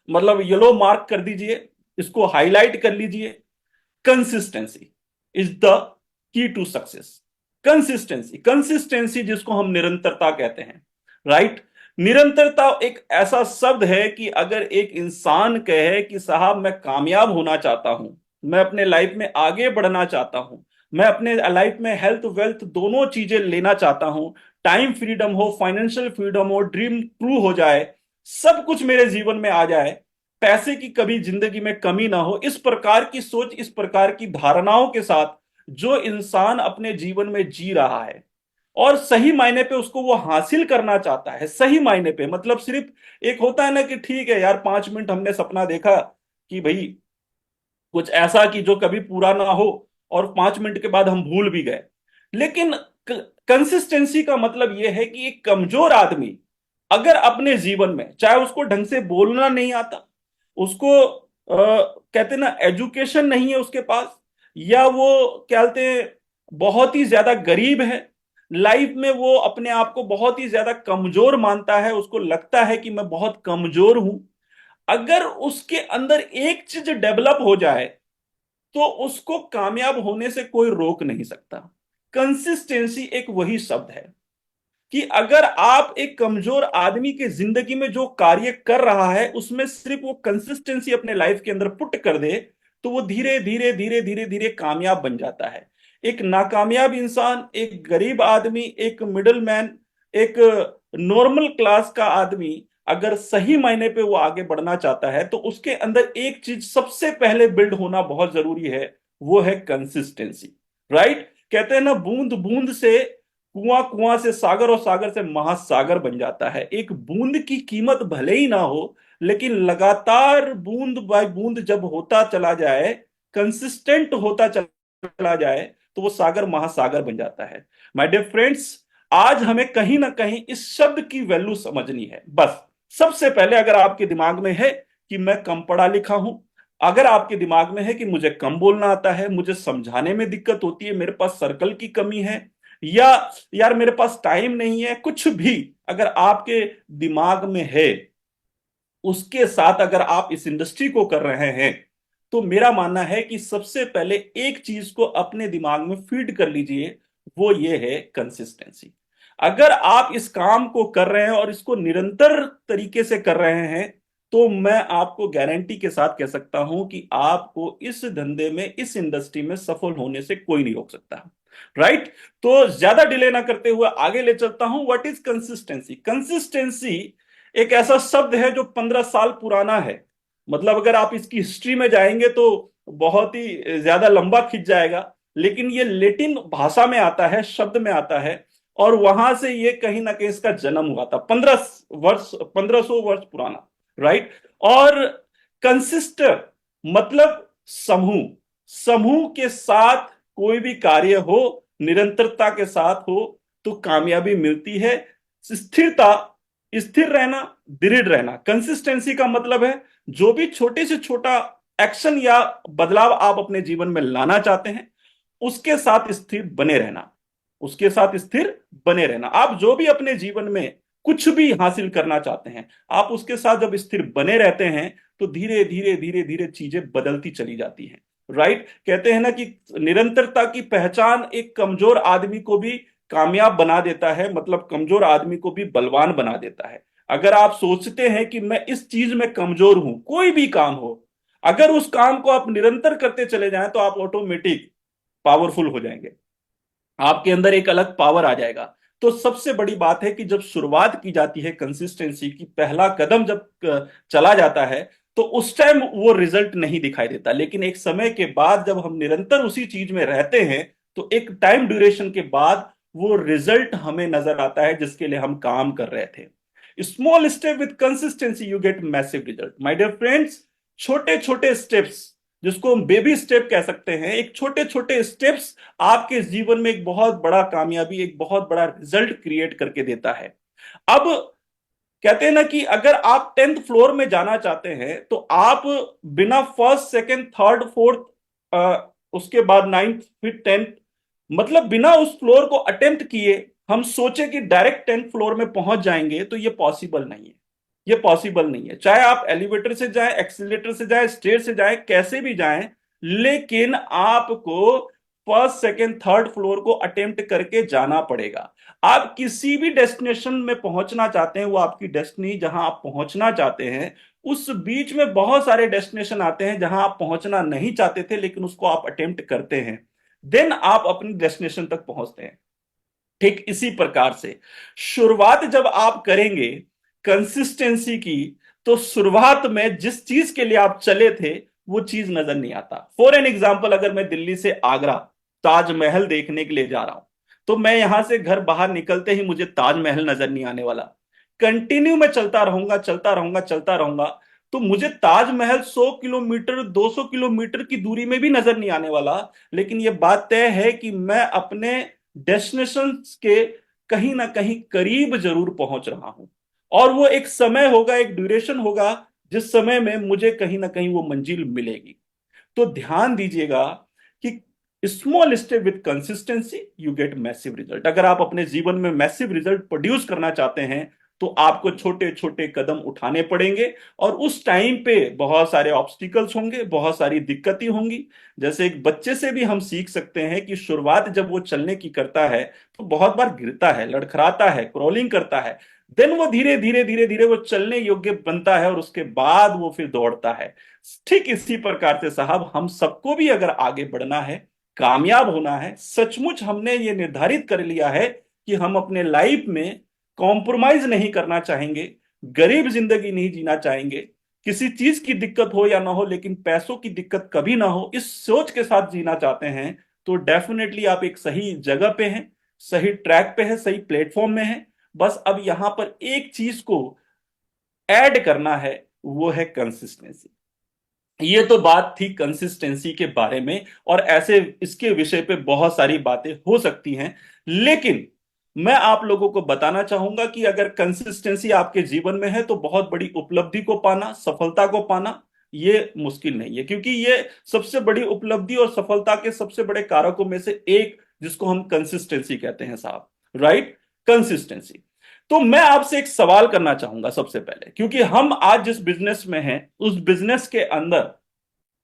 मतलब yellow mark कर दीजिए, इसको हाईलाइट कर लीजिए। Consistency is the key to success. Consistency, consistency जिसको हम निरंतरता कहते हैं, राइट। निरंतरता एक ऐसा शब्द है कि अगर एक इंसान कहे कि साहब मैं कामयाब होना चाहता हूं, मैं अपने लाइफ में आगे बढ़ना चाहता हूं, मैं अपने लाइफ में हेल्थ वेल्थ दोनों चीजें लेना चाहता हूं, टाइम फ्रीडम हो, फाइनेंशियल फ्रीडम हो, ड्रीम ट्रू हो जाए, सब कुछ मेरे जीवन में आ जाए, पैसे की कभी जिंदगी में कमी ना हो, इस प्रकार की सोच, इस प्रकार की धारणाओं के साथ जो इंसान अपने जीवन में जी रहा है और सही मायने पे उसको वो हासिल करना चाहता है, सही मायने पे मतलब सिर्फ एक होता है ना कि ठीक है यार 5 मिनट हमने सपना देखा कि भाई कुछ ऐसा कि जो कभी पूरा ना हो और 5 मिनट के बाद हम भूल भी गए। लेकिन कंसिस्टेंसी का मतलब यह है कि एक कमजोर आदमी अगर अपने जीवन में, चाहे उसको ढंग से बोलना नहीं आता, उसको कहते हैं ना एजुकेशन नहीं है उसके पास, या वो क्या कहते हैं बहुत ही ज्यादा गरीब है, लाइफ में वो अपने आप को बहुत ही ज्यादा कमजोर मानता है, उसको लगता है कि मैं बहुत कमजोर हूं, अगर उसके अंदर एक चीज डेवलप हो जाए तो उसको कामयाब होने से कोई रोक नहीं सकता। कंसिस्टेंसी एक वही शब्द है कि अगर आप एक कमजोर आदमी के जिंदगी में जो कार्य कर रहा है उसमें सिर्फ वो कंसिस्टेंसी अपने लाइफ के अंदर पुट कर दे, तो वो धीरे धीरे धीरे धीरे धीरे कामयाब बन जाता है। एक नाकामयाब इंसान, एक गरीब आदमी, एक मिडिल मैन, एक नॉर्मल क्लास का आदमी अगर सही मायने पे वो आगे बढ़ना चाहता है तो उसके अंदर एक चीज सबसे पहले बिल्ड होना बहुत जरूरी है, वो है कंसिस्टेंसी, राइट। कहते हैं ना बूंद बूंद से कुआं, कुआं से सागर और सागर से महासागर बन जाता है। एक बूंद की कीमत भले ही ना हो, लेकिन लगातार बूंद बाय बूंद जब होता चला जाए, कंसिस्टेंट होता चला जाए, तो वो सागर महासागर बन जाता है। माय डियर फ्रेंड्स, आज हमें कहीं ना कहीं इस शब्द की वैल्यू समझनी है। बस सबसे पहले अगर आपके दिमाग में है कि मैं कम पढ़ा लिखा हूं, अगर आपके दिमाग में है कि मुझे कम बोलना आता है, मुझे समझाने में दिक्कत होती है, मेरे पास सर्कल की कमी है, या यार मेरे पास टाइम नहीं है, कुछ भी अगर आपके दिमाग में है, उसके साथ अगर आप इस इंडस्ट्री को कर रहे हैं, तो मेरा मानना है कि सबसे पहले एक चीज को अपने दिमाग में फीड कर लीजिए, वो ये है कंसिस्टेंसी। अगर आप इस काम को कर रहे हैं और इसको निरंतर तरीके से कर रहे हैं, तो मैं आपको गारंटी के साथ कह सकता हूं कि आपको इस धंधे में, इस इंडस्ट्री में सफल होने से कोई नहीं रोक सकता, राइट। तो ज्यादा डिले ना करते हुए आगे ले चलता हूं। What is consistency? कंसिस्टेंसी एक ऐसा शब्द है जो 15 साल पुराना है। मतलब अगर आप इसकी हिस्ट्री में जाएंगे तो बहुत ही ज्यादा लंबा खिंच जाएगा, लेकिन ये लेटिन भाषा में आता है, शब्द में आता है, और वहां से ये कहीं ना कहीं इसका जन्म हुआ था 15 वर्ष, 1500 वर्ष पुराना, राइट। और कंसिस्ट मतलब समूह, समूह के साथ कोई भी कार्य हो, निरंतरता के साथ हो, तो कामयाबी मिलती है। स्थिरता, स्थिर रहना, दृढ़ रहना। कंसिस्टेंसी का मतलब है जो भी छोटे से छोटा एक्शन या बदलाव आप अपने जीवन में लाना चाहते हैं, उसके साथ स्थिर बने रहना, उसके साथ स्थिर बने रहना। आप जो भी अपने जीवन में कुछ भी हासिल करना चाहते हैं, आप उसके साथ जब स्थिर बने रहते हैं, तो धीरे धीरे धीरे धीरे चीजें बदलती चली जाती हैं, राइट। कहते हैं ना कि निरंतरता की पहचान एक कमजोर आदमी को भी कामयाब बना देता है, मतलब कमजोर आदमी को भी बलवान बना देता है। अगर आप सोचते हैं कि मैं इस चीज में कमजोर हूं, कोई भी काम हो, अगर उस काम को आप निरंतर करते चले जाएं तो आप ऑटोमेटिक पावरफुल हो जाएंगे, आपके अंदर एक अलग पावर आ जाएगा। तो सबसे बड़ी बात है कि जब शुरुआत की जाती है कंसिस्टेंसी की, पहला कदम जब चला जाता है, तो उस टाइम वो रिजल्ट नहीं दिखाई देता, लेकिन एक समय के बाद जब हम निरंतर उसी चीज में रहते हैं, तो एक टाइम ड्यूरेशन के बाद वो रिजल्ट हमें नजर आता है जिसके लिए हम काम कर रहे थे। Small step with consistency you get massive result. My dear friends, छोटे छोटे स्टेप्स, जिसको हम बेबी स्टेप कह सकते हैं, एक छोटे छोटे स्टेप्स आपके जीवन में एक बहुत बड़ा कामयाबी, एक बहुत बड़ा रिजल्ट क्रिएट करके देता है। अब कहते हैं ना कि अगर आप 10th फ्लोर में जाना चाहते हैं, तो आप बिना फर्स्ट, सेकंड, थर्ड, फोर्थ, उसके बाद नाइन्थ, फिर 10th, मतलब बिना उस फ्लोर को अटेम्प्ट किए हम सोचे कि डायरेक्ट 10th फ्लोर में पहुंच जाएंगे, तो ये पॉसिबल नहीं है। ये पॉसिबल नहीं है। चाहे आप एलिवेटर से जाएं, एक्सीलेटर से जाएं, स्टेयर से जाएं, कैसे भी जाएं, लेकिन आपको फर्स्ट सेकंड थर्ड फ्लोर को अटेम्प्ट करके जाना पड़ेगा। आप किसी भी डेस्टिनेशन में पहुंचना चाहते हैं, वो आपकी डेस्टिनी जहां आप पहुंचना चाहते हैं, उस बीच में बहुत सारे डेस्टिनेशन आते हैं जहां आप पहुंचना नहीं चाहते थे, लेकिन उसको आप अटेम्प्ट करते हैं, देन आप अपनी डेस्टिनेशन तक पहुंचते हैं। ठीक इसी प्रकार से शुरुआत जब आप करेंगे कंसिस्टेंसी की, तो शुरुआत में जिस चीज के लिए आप चले थे वो चीज नजर नहीं आता। फॉर एन एग्जाम्पल, अगर मैं दिल्ली से आगरा ताजमहल देखने के लिए जा रहा हूं, तो मैं यहां से घर बाहर निकलते ही मुझे ताजमहल नजर नहीं आने वाला। कंटिन्यू मैं चलता रहूंगा, चलता रहूंगा, चलता रहूंगा, तो मुझे ताजमहल 100 किलोमीटर 200 किलोमीटर की दूरी में भी नजर नहीं आने वाला। लेकिन यह बात तय है कि मैं अपने डेस्टिनेशन के कहीं ना कहीं करीब जरूर पहुंच रहा हूं, और वो एक समय होगा, एक ड्यूरेशन होगा, जिस समय में मुझे कहीं ना कहीं वो मंजिल मिलेगी। तो ध्यान दीजिएगा कि small step with consistency you get massive result. अगर आप अपने जीवन में मैसिव रिजल्ट प्रोड्यूस करना चाहते हैं, तो आपको छोटे छोटे कदम उठाने पड़ेंगे, और उस टाइम पे बहुत सारे ऑब्स्टिकल्स होंगे, बहुत सारी दिक्कतें होंगी। जैसे एक बच्चे से भी हम सीख सकते हैं कि शुरुआत जब वो चलने की करता है, तो बहुत बार गिरता है, लड़खड़ाता है, क्रॉलिंग करता है, देन वो धीरे धीरे धीरे धीरे वो चलने योग्य बनता है, और उसके बाद वो फिर दौड़ता है। ठीक इसी प्रकार से साहब, हम सबको भी अगर आगे बढ़ना है, कामयाब होना है, सचमुच हमने ये निर्धारित कर लिया है कि हम अपने लाइफ में कॉम्प्रोमाइज नहीं करना चाहेंगे, गरीब जिंदगी नहीं जीना चाहेंगे, किसी चीज की दिक्कत हो या ना हो, लेकिन पैसों की दिक्कत कभी ना हो, इस सोच के साथ जीना चाहते हैं, तो डेफिनेटली आप एक सही जगह पे हैं, सही ट्रैक पे हैं, सही प्लेटफॉर्म में हैं। बस अब यहां पर एक चीज को ऐड करना है, वो है कंसिस्टेंसी। ये तो बात थी कंसिस्टेंसी के बारे में, और ऐसे इसके विषय पे बहुत सारी बातें हो सकती हैं, लेकिन मैं आप लोगों को बताना चाहूंगा कि अगर कंसिस्टेंसी आपके जीवन में है, तो बहुत बड़ी उपलब्धि को पाना, सफलता को पाना, ये मुश्किल नहीं है, क्योंकि ये सबसे बड़ी उपलब्धि और सफलता के सबसे बड़े कारकों में से एक, जिसको हम कंसिस्टेंसी कहते हैं साहब, राइट, कंसिस्टेंसी। तो मैं आपसे एक सवाल करना चाहूंगा सबसे पहले, क्योंकि हम आज जिस बिजनेस में हैं, उस बिजनेस के अंदर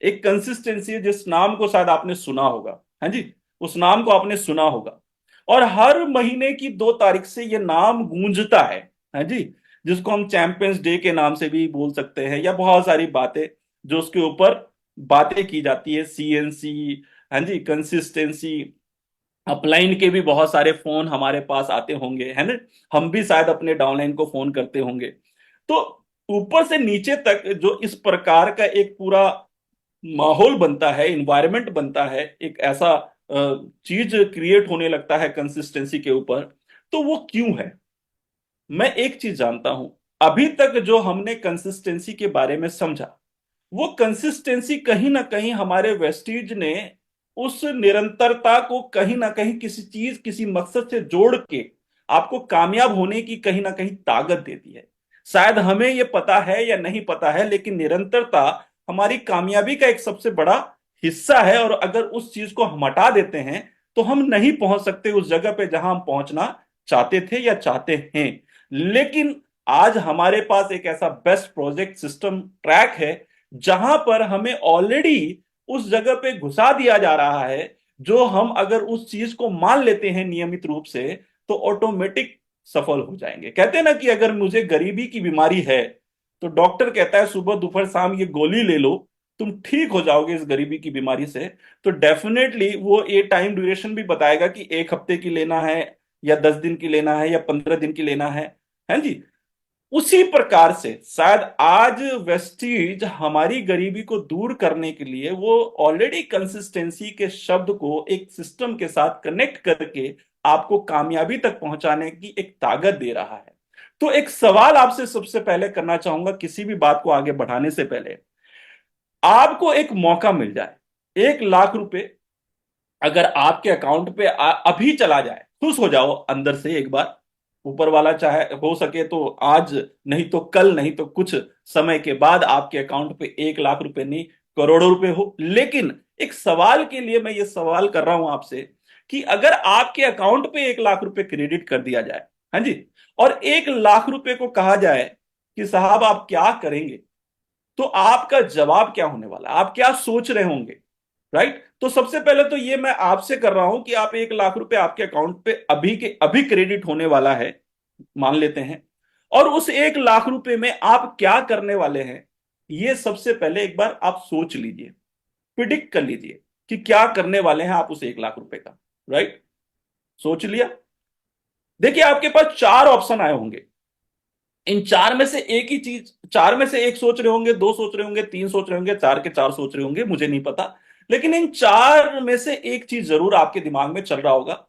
एक कंसिस्टेंसी है, जिस नाम को शायद आपने सुना होगा। हाँ जी, उस नाम को आपने सुना होगा, और हर महीने की 2 तारीख से ये नाम गूंजता है। हाँ जी, जिसको हम चैंपियंस डे के नाम से भी बोल सकते हैं, या बहुत सारी बातें जो उसके ऊपर बातें की जाती है, सीएनसी। हाँ जी, कंसिस्टेंसी। अपलाइन के भी बहुत सारे फोन हमारे पास आते होंगे, है ना, हम भी शायद अपने डाउनलाइन को फोन करते होंगे। तो ऊपर से नीचे तक जो इस प्रकार का एक पूरा माहौल बनता है, इन्वायरमेंट बनता है, एक ऐसा चीज क्रिएट होने लगता है कंसिस्टेंसी के ऊपर, तो वो क्यों है? मैं एक चीज जानता हूं, अभी तक जो हमने कंसिस्टेंसी के बारे में समझा, वो कंसिस्टेंसी कहीं ना कहीं हमारे वेस्टीज ने उस निरंतरता को कहीं ना कहीं किसी चीज, किसी मकसद से जोड़ के आपको कामयाब होने की कहीं ना कहीं ताकत देती है। शायद हमें ये पता है या नहीं पता है, लेकिन निरंतरता हमारी कामयाबी का एक सबसे बड़ा हिस्सा है, और अगर उस चीज को हम हटा देते हैं, तो हम नहीं पहुंच सकते उस जगह पे जहां हम पहुंचना चाहते थे या चाहते हैं। लेकिन आज हमारे पास एक ऐसा बेस्ट प्रोजेक्ट सिस्टम ट्रैक है, जहां पर हमें ऑलरेडी उस जगह पे घुसा दिया जा रहा है, जो हम अगर उस चीज को मान लेते हैं नियमित रूप से, तो ऑटोमेटिक सफल हो जाएंगे। कहते हैं ना कि अगर मुझे गरीबी की बीमारी है, तो डॉक्टर कहता है सुबह दोपहर शाम ये गोली ले लो, तुम ठीक हो जाओगे इस गरीबी की बीमारी से। तो डेफिनेटली वो ये टाइम ड्यूरेशन भी बताएगा कि 1 हफ्ते की लेना है, या 10 दिन की लेना है, या 15 दिन की लेना है जी। उसी प्रकार से शायद आज वेस्टीज हमारी गरीबी को दूर करने के लिए वो ऑलरेडी कंसिस्टेंसी के शब्द को एक सिस्टम के साथ कनेक्ट करके आपको कामयाबी तक पहुंचाने की एक ताकत दे रहा है। तो एक सवाल आपसे सबसे पहले करना चाहूंगा, किसी भी बात को आगे बढ़ाने से पहले, आपको एक मौका मिल जाए, 1 लाख रुपए अगर आपके अकाउंट पे अभी चला जाए, खुश हो जाओ अंदर से एक बार। ऊपर वाला चाहे हो सके तो आज, नहीं तो कल, नहीं तो कुछ समय के बाद आपके अकाउंट पे 1 लाख रुपए नहीं, करोड़ों रुपए हो। लेकिन एक सवाल के लिए मैं ये सवाल कर रहा हूं आपसे, कि अगर आपके अकाउंट पे 1 लाख रुपए क्रेडिट कर दिया जाए, हाँ जी, और 1 लाख रुपए को कहा जाए कि साहब आप क्या करेंगे, तो आपका जवाब क्या होने वाला है, आप क्या सोच रहे होंगे। राइट। तो सबसे पहले तो ये मैं आपसे कर रहा हूं कि आप 1 लाख रुपए आपके अकाउंट पे अभी के अभी क्रेडिट होने वाला है, मान लेते हैं, और उस 1 लाख रुपए में आप क्या करने वाले हैं, ये सबसे पहले एक बार आप सोच लीजिए, प्रिडिक्ट कर लीजिए कि क्या करने वाले हैं आप उस 1 लाख रुपए का। राइट। सोच लिया। देखिए आपके पास 4 ऑप्शन आए होंगे, इन चार में से एक ही चीज, चार में से एक सोच रहे होंगे, दो सोच रहे होंगे, तीन सोच रहे होंगे, चार के चार सोच रहे होंगे, मुझे नहीं पता। लेकिन इन चार में से एक चीज जरूर आपके दिमाग में चल रहा होगा।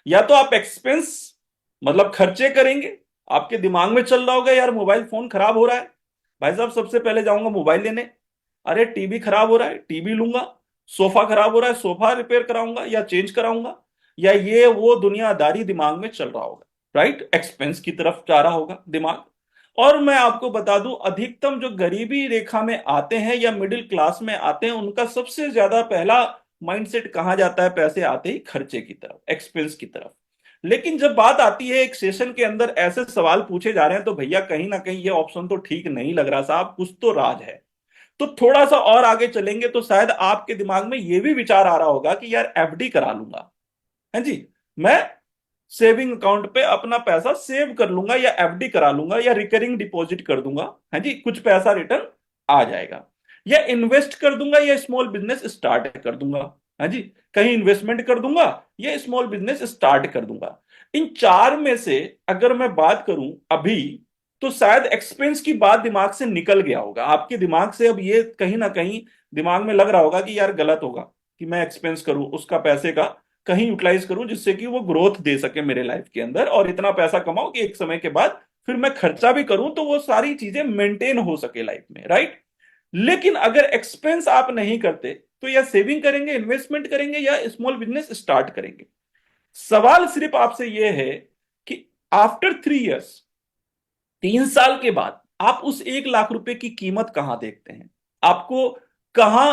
या तो आप एक्सपेंस, मतलब खर्चे करेंगे, आपके दिमाग में चल रहा होगा यार मोबाइल फोन खराब हो रहा है, भाई साहब सबसे पहले जाऊंगा मोबाइल लेने। अरे टीवी खराब हो रहा है, टीवी लूंगा। सोफा खराब हो रहा है, सोफा रिपेयर कराऊंगा या चेंज कराऊंगा। या ये वो दुनियादारी दिमाग में चल रहा होगा। राइट। एक्सपेंस की तरफ जा रहा होगा दिमाग। और मैं आपको बता दूं, अधिकतम जो गरीबी रेखा में आते हैं या मिडिल क्लास में आते हैं, उनका सबसे ज्यादा पहला माइंडसेट कहां जाता है, पैसे आते ही खर्चे की तरफ, एक्सपेंस की तरफ। लेकिन जब बात आती है एक सेशन के अंदर ऐसे सवाल पूछे जा रहे हैं, तो भैया कहीं ना कहीं ये ऑप्शन तो ठीक नहीं लग रहा साहब, कुछ तो राज है। तो थोड़ा सा और आगे चलेंगे तो शायद आपके दिमाग में ये भी विचार आ रहा होगा कि यार एफडी करा लूंगा, है जी, मैं सेविंग अकाउंट पे अपना पैसा सेव कर लूंगा या एफडी करा लूंगा या रिकरिंग डिपॉजिट कर दूंगा, है जी, कुछ पैसा रिटर्न आ जाएगा। या इन्वेस्ट कर दूंगा या स्मॉल बिजनेस स्टार्ट कर दूंगा, है जी, कहीं इन्वेस्टमेंट कर दूंगा या स्मॉल बिजनेस स्टार्ट कर दूंगा। इन चार में से अगर मैं बात करूं अभी, तो शायद एक्सपेंस की बात दिमाग से निकल गया होगा आपके दिमाग से। अब ये कहीं ना कहीं दिमाग में लग रहा होगा कि यार गलत होगा कि मैं एक्सपेंस करूं उसका, पैसे का कहीं यूटिलाइज करूं जिससे कि वो ग्रोथ दे सके मेरे लाइफ के अंदर, और इतना पैसा कमाओ कि एक समय के बाद फिर मैं खर्चा भी करूं तो वो सारी चीजें मेंटेन हो सके लाइफ में। राइट। लेकिन अगर एक्सपेंस आप नहीं करते, तो या सेविंग करेंगे, इन्वेस्टमेंट करेंगे या स्मॉल बिजनेस स्टार्ट करेंगे। सवाल सिर्फ आपसे यह है कि आफ्टर 3 इयर्स, 3 साल के बाद आप उस 1 लाख रुपए की कीमत कहां देखते हैं, आपको कहां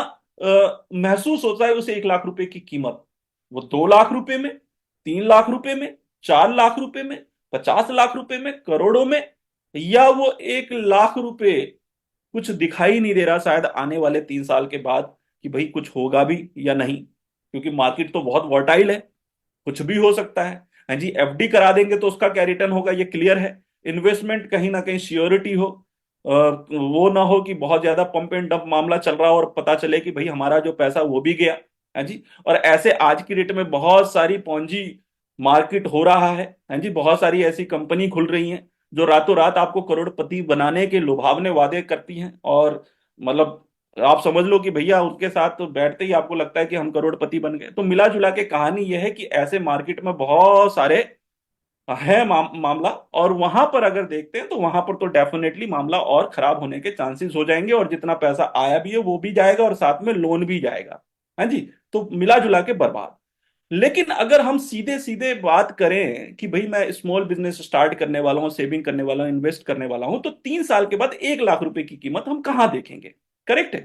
महसूस होता है उस 1 लाख रुपए की कीमत। वो 2 लाख रुपए में, 3 लाख रुपए में, 4 लाख रुपए में, 50 लाख रुपए में, करोड़ों में, या वो 1 लाख रुपए कुछ दिखाई नहीं दे रहा शायद आने वाले 3 साल के बाद कि भाई कुछ होगा भी या नहीं, क्योंकि मार्केट तो बहुत वॉटाइल है, कुछ भी हो सकता है। हाँ जी, एफडी करा देंगे तो उसका क्या रिटर्न होगा ये क्लियर है। इन्वेस्टमेंट कहीं ना कहीं श्योरिटी हो, वो ना हो कि बहुत ज्यादा पंप एंड डंप मामला चल रहा हो और पता चले कि भाई हमारा जो पैसा वो भी गया। हाँ जी। और ऐसे आज की डेट में बहुत सारी पॉन्जी मार्केट हो रहा है। हाँ जी, बहुत सारी ऐसी कंपनी खुल रही हैं जो रातों रात आपको करोड़पति बनाने के लुभावने वादे करती हैं, और मतलब आप समझ लो कि भैया उनके साथ तो बैठते ही आपको लगता है कि हम करोड़पति बन गए। तो मिला जुला के कहानी यह है कि ऐसे मार्केट में बहुत सारे है मामला, और वहां पर अगर देखते हैं तो वहां पर तो डेफिनेटली मामला और खराब होने के चांसेस हो जाएंगे, और जितना पैसा आया भी है वो भी जाएगा और साथ में लोन भी जाएगा। हाँ जी। तो मिला जुला के बर्बाद। लेकिन अगर हम सीधे सीधे बात करें कि भाई मैं स्मॉल बिजनेस स्टार्ट करने वाला हूं, सेविंग करने वाला हूं, इन्वेस्ट करने वाला हूं, तो 3 साल के बाद 1 लाख रुपए की कीमत हम कहां देखेंगे। करेक्ट है।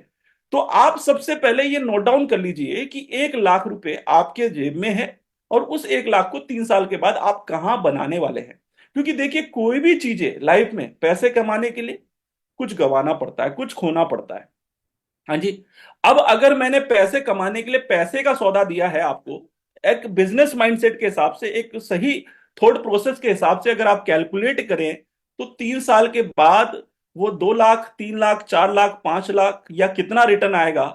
तो आप सबसे पहले ये नोट डाउन कर लीजिए कि 1 लाख रुपए आपके जेब में है, और उस 1 लाख को 3 साल के बाद आप कहां बनाने वाले हैं। क्योंकि देखिए कोई भी चीजें लाइफ में पैसे कमाने के लिए कुछ गंवाना पड़ता है, कुछ खोना पड़ता है। हाँ जी। अब अगर मैंने पैसे कमाने के लिए पैसे का सौदा दिया है आपको, एक बिजनेस माइंडसेट के हिसाब से, एक सही थॉट प्रोसेस के हिसाब से अगर आप कैलकुलेट करें, तो 3 साल के बाद वो 2 लाख, 3 लाख, 4 लाख, 5 लाख या कितना रिटर्न आएगा,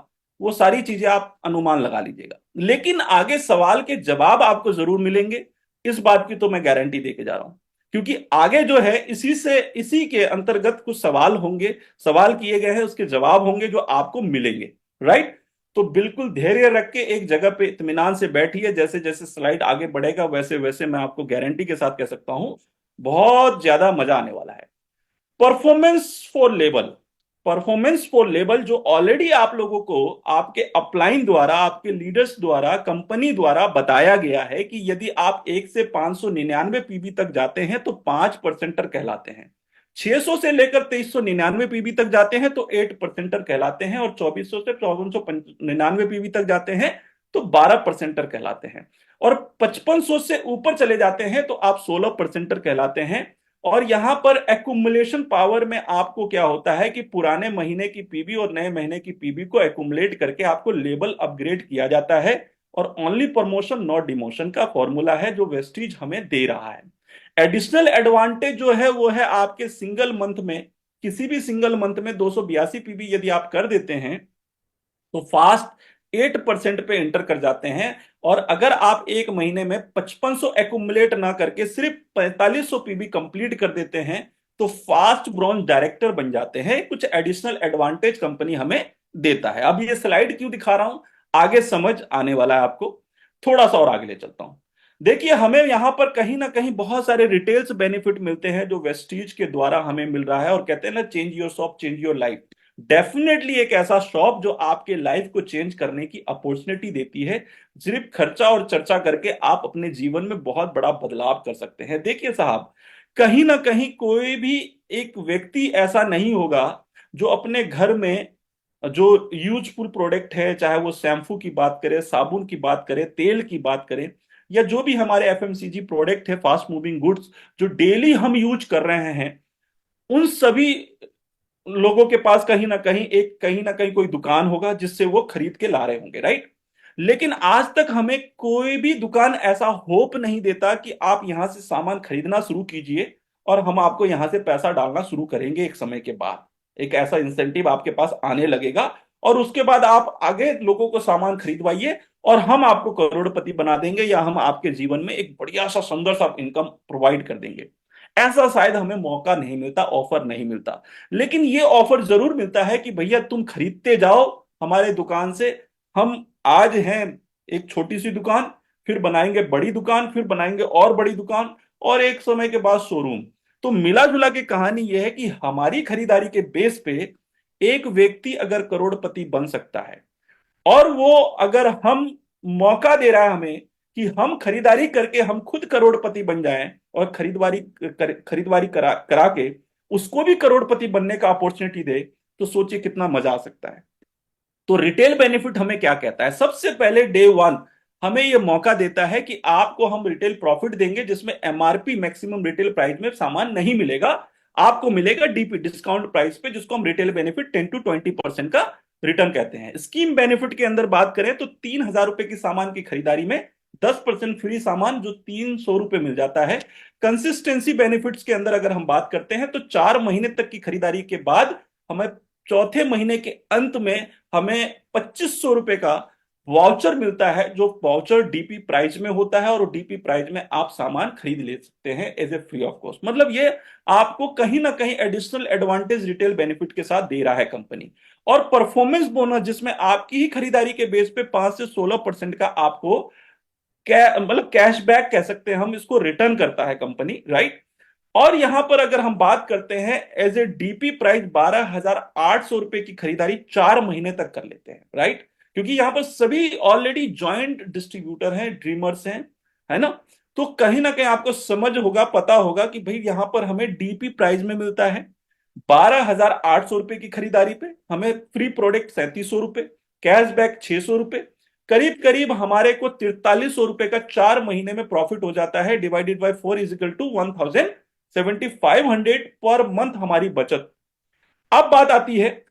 वो सारी चीजें आप अनुमान लगा लीजिएगा। लेकिन आगे सवाल के जवाब आपको जरूर मिलेंगे, इस बात की तो मैं गारंटी देके जा रहा हूं। क्योंकि आगे जो है इसी के अंतर्गत कुछ सवाल होंगे, सवाल किए गए हैं, उसके जवाब होंगे जो आपको मिलेंगे। राइट। तो बिल्कुल धैर्य रख के एक जगह पे इत्मीनान से बैठिए, जैसे जैसे स्लाइड आगे बढ़ेगा वैसे वैसे मैं आपको गारंटी के साथ कह सकता हूं बहुत ज्यादा मजा आने वाला है। Performance for label, performance for label जो ऑलरेडी आप लोगों को आपके अपलाइन द्वारा, आपके लीडर्स द्वारा, कंपनी द्वारा बताया गया है कि यदि आप 1 से 599 पीबी तक जाते हैं तो 5% कहलाते हैं, 600 से लेकर 2399 पीबी तक जाते हैं तो 8% कहलाते हैं, और 2400 से 5499 पीबी तक जाते हैं तो 12% कहलाते हैं, और 5500 से ऊपर चले जाते हैं तो आप 16% कहलाते हैं, और यहां पर एक्युमुलेशन पावर में आपको क्या होता है कि पुराने महीने की पीबी और नए महीने की पीबी को एक्युमुलेट करके आपको लेवल अपग्रेड किया जाता है, और ओनली प्रमोशन नॉट डिमोशन का फॉर्मूला है जो वेस्टीज हमें दे रहा है। एडिशनल एडवांटेज जो है वो है आपके सिंगल मंथ में, किसी भी सिंगल मंथ में 282 पीबी यदि आप कर देते हैं तो फास्ट 8% पे एंटर कर जाते हैं। और अगर आप एक महीने में 5500 एक्युमुलेट ना करके सिर्फ 4500 पीबी कंप्लीट कर देते हैं तो फास्ट ब्रॉन्ज डायरेक्टर बन जाते हैं। कुछ एडिशनल एडवांटेज कंपनी हमें देता है। अब ये स्लाइड क्यों दिखा रहा हूं, आगे समझ आने वाला है आपको। थोड़ा सा और आगे ले चलता हूं। देखिए हमें यहां पर कहीं ना कहीं बहुत सारे रिटेल्स बेनिफिट मिलते हैं जो वेस्टीज के द्वारा हमें मिल रहा है, और कहते हैं ना change your shop change your life. Definitely एक ऐसा शॉप जो आपके लाइफ को चेंज करने की अपॉर्चुनिटी देती है। सिर्फ खर्चा और चर्चा करके आप अपने जीवन में बहुत बड़ा बदलाव कर सकते हैं। देखिए साहब, कहीं ना कहीं कोई भी एक व्यक्ति ऐसा नहीं होगा जो अपने घर में जो यूजफुल प्रोडक्ट है, चाहे वो शैम्पू की बात करें, साबुन की बात करें, तेल की बात करें, या जो भी हमारे एफएमसीजी प्रोडक्ट है, फास्ट मूविंग गुड्स जो डेली हम यूज कर रहे हैं, उन सभी लोगों के पास कहीं ना कहीं कोई दुकान होगा जिससे वो खरीद के ला रहे होंगे, राइट। लेकिन आज तक हमें कोई भी दुकान ऐसा होप नहीं देता कि आप यहां से सामान खरीदना शुरू कीजिए और हम आपको यहां से पैसा डालना शुरू करेंगे। एक समय के बाद एक ऐसा इंसेंटिव आपके पास आने लगेगा और उसके बाद आप आगे लोगों को सामान खरीदवाइए और हम आपको करोड़पति बना देंगे, या हम आपके जीवन में एक बढ़िया सा सुंदर सा इनकम प्रोवाइड कर देंगे। ऐसा शायद हमें मौका नहीं मिलता, ऑफर नहीं मिलता। लेकिन ये ऑफर जरूर मिलता है कि भैया तुम खरीदते जाओ हमारे दुकान से। हम आज हैं एक छोटी सी दुकान, फिर बनाएंगे बड़ी दुकान, फिर बनाएंगे और बड़ी दुकान, और एक समय के बाद शोरूम। तो मिला जुला के कहानी यह है कि हमारी खरीदारी के बेस पे एक व्यक्ति अगर करोड़पति बन सकता है, और वो अगर हम मौका दे रहा है हमें कि हम खरीदारी करके हम खुद करोड़पति बन जाएं, और खरीदवारी करा के उसको भी करोड़पति बनने का अपॉर्चुनिटी दे, तो सोचिए कितना मजा आ सकता है। तो रिटेल बेनिफिट हमें क्या कहता है? सबसे पहले डे वन हमें यह मौका देता है कि आपको हम रिटेल प्रॉफिट देंगे जिसमें एमआरपी मैक्सिमम रिटेल प्राइस में सामान नहीं मिलेगा, आपको मिलेगा डीपी डिस्काउंट प्राइस पे, जिसको हम रिटेल बेनिफिट 10 to 20% का रिटर्न कहते हैं। स्कीम बेनिफिट के अंदर बात करें तो 3000 रुपए की सामान की खरीदारी में 10% फ्री सामान जो 300 रुपए मिल जाता है। कंसिस्टेंसी बेनिफिट्स के अंदर अगर हम बात करते हैं तो 4 महीने तक की खरीदारी के बाद हमें चौथे महीने के अंत में हमें 2500 रुपए का वाउचर मिलता है, जो वाउचर डीपी प्राइस में होता है, और डीपी प्राइस में आप सामान खरीद ले सकते हैं as a free of cost. मतलब ये आपको कहीं ना कहीं एडिशनल एडवांटेज रिटेल बेनिफिट के साथ दे रहा है कंपनी। और परफॉर्मेंस बोनस जिसमें आपकी ही खरीदारी के बेस पे 5 से 16% का आपको मतलब कैशबैक कह सकते हैं हम इसको, रिटर्न करता है कंपनी, राइट। और यहां पर अगर हम बात करते हैं एज ए डीपी प्राइस 12,800 रुपए की खरीदारी 4 महीने तक कर लेते हैं, राइट। क्योंकि यहां पर सभी ऑलरेडी जॉइंट डिस्ट्रीब्यूटर हैं, ड्रीमर्स हैं, है ना। तो कहीं ना कहीं आपको समझ होगा, पता होगा कि भाई यहां पर हमें डीपी प्राइस में मिलता है 12,800 रुपए की खरीदारी पे हमें फ्री प्रोडक्ट 3700 रुपए, कैशबैक 600 रुपए, करीब करीब हमारे को 4300 रुपए का 4 महीने में प्रॉफिट हो जाता है। Divided by 4 is equal to 1,7500 per month हमारी बचत। अब बात आती है